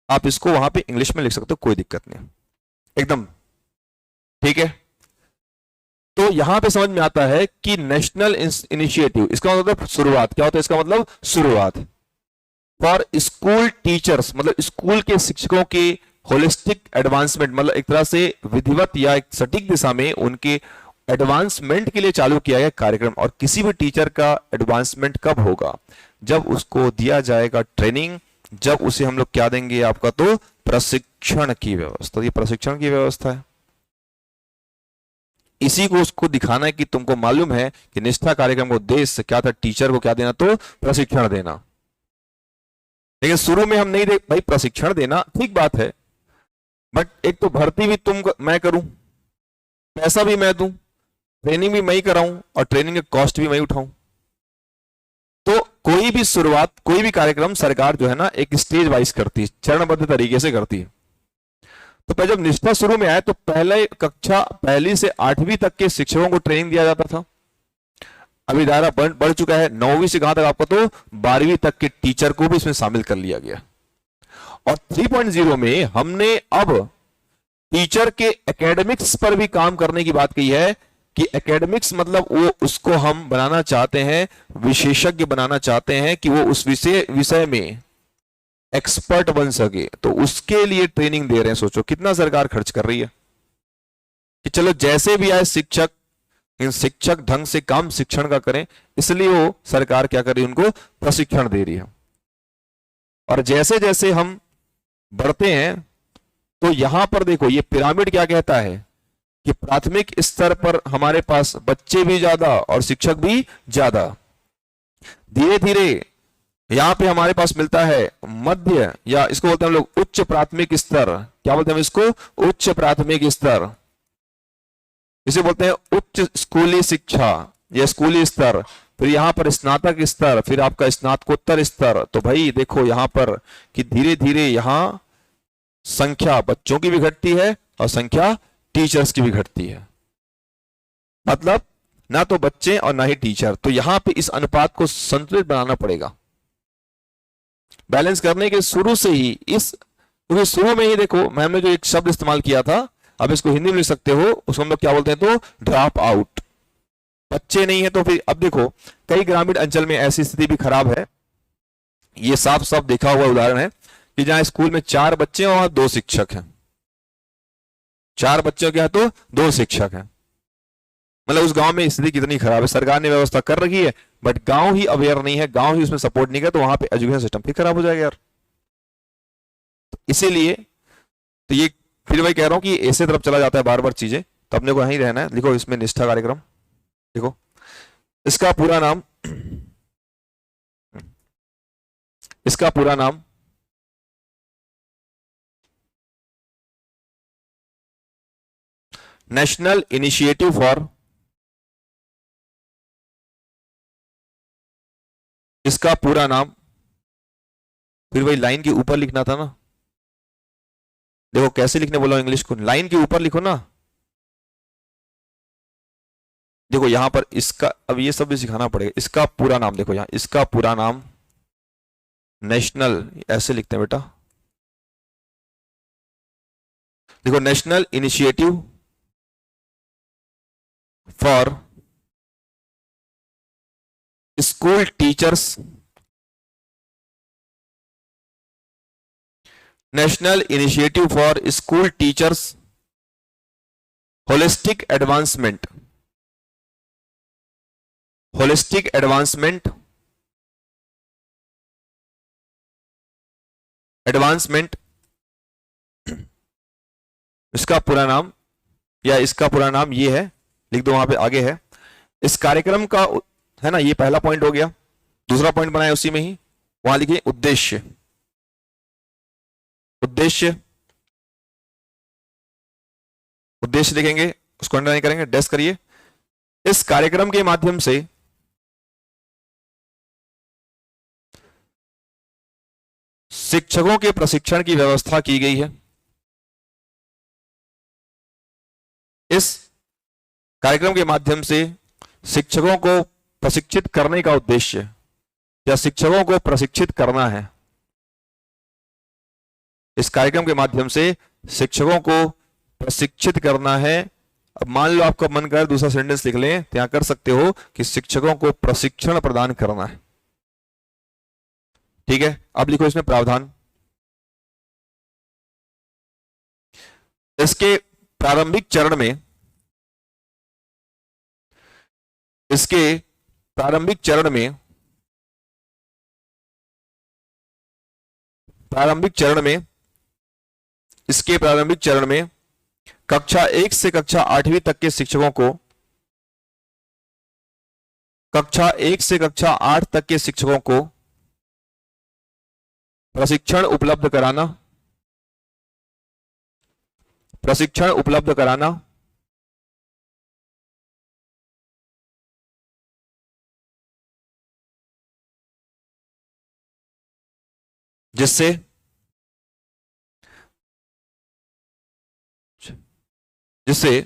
आप इसको वहां पे इंग्लिश में लिख सकते हो, कोई दिक्कत नहीं, एकदम ठीक है। तो यहां पे समझ में आता है कि नेशनल इनिशिएटिव, इसका मतलब शुरुआत, क्या होता है इसका मतलब शुरुआत, फॉर स्कूल टीचर्स मतलब स्कूल के शिक्षकों के होलिस्टिक एडवांसमेंट, मतलब एक तरह से विधिवत या एक सटीक दिशा में उनके एडवांसमेंट के लिए चालू किया गया कार्यक्रम। और किसी भी टीचर का एडवांसमेंट कब होगा, जब उसको दिया जाएगा ट्रेनिंग, जब उसे हम लोग क्या देंगे आपका तो प्रशिक्षण की व्यवस्था। ये प्रशिक्षण की व्यवस्था है, इसी को उसको दिखाना है कि तुमको मालूम है कि निष्ठा कार्यक्रम का उद्देश्य क्या था, टीचर को क्या देना तो प्रशिक्षण देना। लेकिन शुरू में हम नहीं दे भाई प्रशिक्षण देना, ठीक बात है, बट एक तो भर्ती भी मैं करूं, पैसा भी मैं दूं, ट्रेनिंग भी मैं ही कराऊं और ट्रेनिंग के कॉस्ट भी मैं उठाऊं। तो कोई भी शुरुआत, कोई भी कार्यक्रम सरकार जो है ना एक स्टेज वाइज करती है, चरणबद्ध तरीके से करती है। तो पहले जब निष्ठा शुरू में आया तो पहले कक्षा 1 से 8वीं तक के शिक्षकों को ट्रेनिंग दिया जाता था। अभी दायरा बढ़ चुका है, 9वीं से कहां तक आपको तो 12वीं तक के टीचर को भी इसमें शामिल कर लिया गया। और 3.0 में हमने अब टीचर के एकेडमिक्स पर भी काम करने की बात कही है कि एकेडमिक्स मतलब वो उसको हम बनाना चाहते हैं, विशेषज्ञ बनाना चाहते हैं कि वो उस विषय में एक्सपर्ट बन सके। तो उसके लिए ट्रेनिंग दे रहे हैं। सोचो कितना सरकार खर्च कर रही है कि चलो जैसे भी आए शिक्षक, इन शिक्षक ढंग से काम शिक्षण का करें, इसलिए वो सरकार क्या कर रही है, उनको प्रशिक्षण दे रही है। और जैसे जैसे हम बढ़ते हैं तो यहां पर देखो ये पिरामिड क्या कहता है कि प्राथमिक स्तर पर हमारे पास बच्चे भी ज्यादा और शिक्षक भी ज्यादा। धीरे धीरे यहां पे हमारे पास मिलता है मध्य, या इसको बोलते हैं हम लोग उच्च प्राथमिक स्तर। क्या बोलते हैं हम इसको, उच्च प्राथमिक स्तर, इसे बोलते हैं उच्च स्कूली शिक्षा या स्कूली स्तर। फिर यहां पर स्नातक स्तर, फिर आपका स्नातकोत्तर स्तर। तो भाई देखो यहां पर कि धीरे धीरे यहां संख्या बच्चों की भी घटती है और संख्या टीचर्स की भी घटती है, मतलब ना तो बच्चे और ना ही टीचर। तो यहां पे इस अनुपात को संतुलित बनाना पड़ेगा, बैलेंस करने के शुरू से ही इस, क्योंकि शुरू में ही देखो हमने जो एक शब्द इस्तेमाल किया था, अब इसको हिंदी में लिख सकते हो, उसको हम लोग क्या बोलते हैं तो ड्रॉप आउट। बच्चे नहीं है तो फिर अब देखो कई ग्रामीण अंचल में ऐसी स्थिति भी खराब है, ये साफ साफ देखा हुआ उदाहरण है कि जहां स्कूल में 4 बच्चे हैं और 2 शिक्षक हैं, 4 बच्चों के हैं तो 2 शिक्षक हैं। मतलब उस गांव में स्थिति कितनी खराब है, सरकार ने व्यवस्था कर रखी है बट गांव ही अवेयर नहीं है, गांव ही उसमें सपोर्ट नहीं कर, तो वहां पे एजुकेशन सिस्टम फिर खराब हो जाएगा यार। तो इसीलिए तो ये फिर वही कह रहा हूं कि ऐसे तरफ चला जाता है बार बार चीजें, तो अपने को यहीं रहना है। देखो इसमें निष्ठा कार्यक्रम, देखो इसका पूरा नाम, इसका पूरा नाम नेशनल इनिशिएटिव फॉर, इसका पूरा नाम, फिर वही लाइन के ऊपर लिखना था ना, देखो कैसे लिखने बोला इंग्लिश को, लाइन के ऊपर लिखो ना। देखो यहां पर इसका, अब ये सब भी सिखाना पड़ेगा, इसका पूरा नाम देखो, यहां इसका पूरा नाम नेशनल, ऐसे लिखते हैं बेटा, देखो national initiative for school teachers, national initiative for school teachers holistic advancement, holistic advancement, advancement, इसका पूरा नाम, या इसका पूरा नाम ये है, लिख दो वहां पे आगे है। इस कार्यक्रम का है ना, ये पहला पॉइंट हो गया। दूसरा पॉइंट बनाया उसी में ही, वहां लिखिए उद्देश्य, उद्देश्य, उद्देश्य लिखेंगे, उसको अंडरलाइन करेंगे, डैश करिए। इस कार्यक्रम के माध्यम से शिक्षकों के प्रशिक्षण की व्यवस्था की गई है। इस कार्यक्रम के माध्यम से शिक्षकों को प्रशिक्षित करने का उद्देश्य, या शिक्षकों को प्रशिक्षित करना है। इस कार्यक्रम के माध्यम से शिक्षकों को प्रशिक्षित करना है। अब मान लो आपका मन करे दूसरा सेंटेंस लिख लें, तो यहां कर सकते हो कि शिक्षकों को प्रशिक्षण प्रदान करना है। ठीक है, अब लिखो इसमें प्रावधान। इसके प्रारंभिक चरण में, इसके प्रारंभिक चरण में, प्रारंभिक चरण में, इसके प्रारंभिक चरण में कक्षा 1 से कक्षा 8वीं तक के शिक्षकों को, कक्षा 1 से कक्षा 8 तक के शिक्षकों को प्रशिक्षण उपलब्ध कराना, प्रशिक्षण उपलब्ध कराना, जिससे जिससे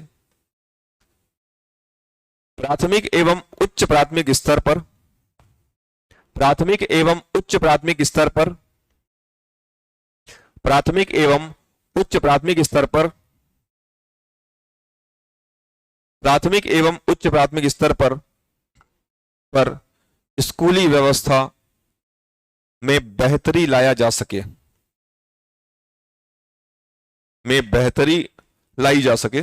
प्राथमिक एवं उच्च प्राथमिक स्तर पर, प्राथमिक एवं उच्च प्राथमिक स्तर पर, प्राथमिक एवं उच्च प्राथमिक स्तर पर, प्राथमिक एवं उच्च प्राथमिक स्तर पर स्कूली व्यवस्था में बेहतरी लाया जा सके, में बेहतरी लाई जा सके,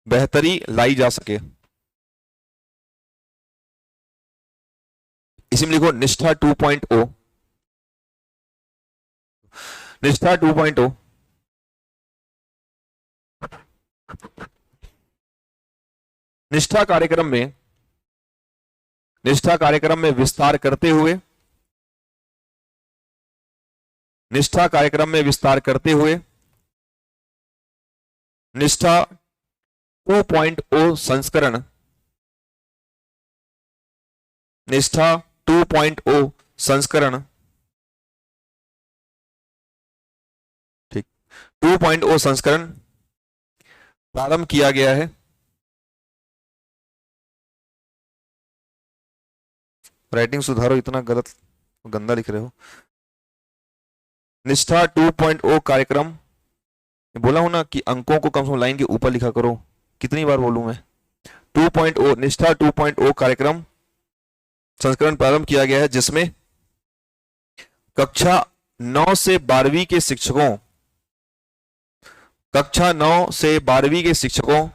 बेहतरी लाई जा सके। इसी में लिखो निष्ठा 2.0, निष्ठा 2.0, निष्ठा कार्यक्रम में, निष्ठा कार्यक्रम में विस्तार करते हुए, निष्ठा कार्यक्रम में विस्तार करते हुए निष्ठा 2.0 संस्करण, निष्ठा 2.0 संस्करण, ठीक, 2.0 संस्करण प्रारंभ किया गया है। राइटिंग सुधारो, इतना गलत गंदा लिख रहे हो। निष्ठा 2.0 कार्यक्रम, बोला हूं ना कि अंकों को कम से कम लाइन के ऊपर लिखा करो, कितनी बार बोलूं मैं। 2.0 निष्ठा 2.0 कार्यक्रम संस्करण प्रारंभ किया गया है, जिसमें कक्षा 9 से 12वीं के शिक्षकों, कक्षा 9 से 12वीं के शिक्षकों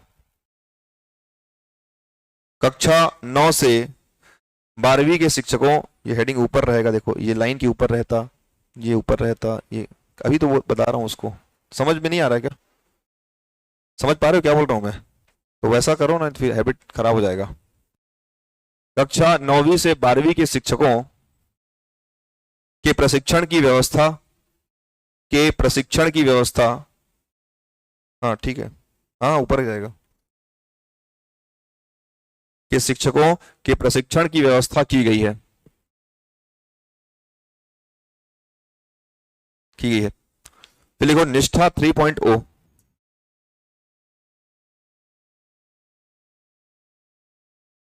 कक्षा 9 से 12वीं के शिक्षकों, ये हेडिंग ऊपर रहेगा, देखो ये लाइन के ऊपर रहता, ये ऊपर रहता, ये अभी तो वो बता रहा हूं उसको, समझ में नहीं आ रहा है क्या? समझ पा रहे हो क्या बोल रहा हूं मैं? तो वैसा करो ना, फिर हैबिट खराब हो जाएगा। कक्षा 9वीं से 12वीं के शिक्षकों के प्रशिक्षण की व्यवस्था, के प्रशिक्षण की व्यवस्था, हाँ ठीक है, हाँ ऊपर जाएगा, के शिक्षकों के प्रशिक्षण की व्यवस्था की गई है, की गई है। फिर लिखो निष्ठा 3.0,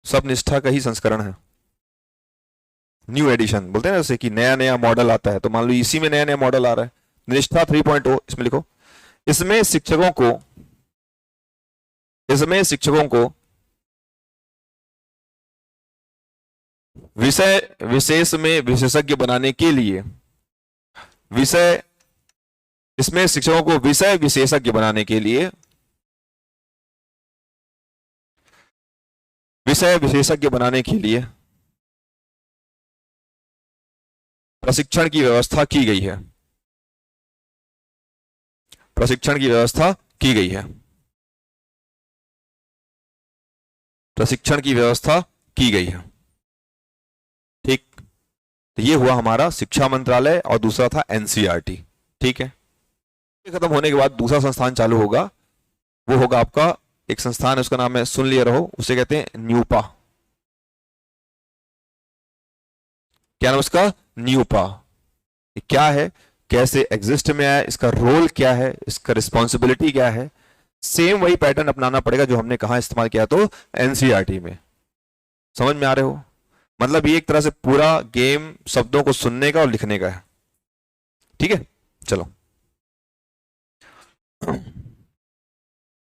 सब निष्ठा का ही संस्करण है, न्यू एडिशन बोलते हैं ना, जैसे कि नया नया मॉडल आता है, तो मान लो इसी में नया नया मॉडल आ रहा है, निष्ठा 3.0, इसमें लिखो, इसमें शिक्षकों को, इसमें शिक्षकों को विषय विशेष में विशेषज्ञ बनाने के लिए, विषय, इसमें शिक्षकों को विषय विशेषज्ञ बनाने के लिए, विषय विशेषज्ञ बनाने के लिए प्रशिक्षण की व्यवस्था की गई है, प्रशिक्षण की व्यवस्था की गई है, प्रशिक्षण की व्यवस्था की गई है। ठीक, तो ये हुआ हमारा शिक्षा मंत्रालय और दूसरा था एनसीईआरटी। ठीक है, खत्म होने के बाद दूसरा संस्थान चालू होगा, वो होगा आपका एक संस्थान है, उसका नाम है, सुन लिए रहो, उसे कहते हैं न्यूपा। क्या नाम उसका? न्यूपा। ये क्या है, कैसे एग्जिस्ट में आया, इसका रोल क्या है, इसका रिस्पॉन्सिबिलिटी क्या है, सेम वही पैटर्न अपनाना पड़ेगा जो हमने कहा इस्तेमाल किया तो एनसीईआरटी में। समझ में आ रहे हो? मतलब ये एक तरह से पूरा गेम शब्दों को सुनने का और लिखने का है। ठीक है, चलो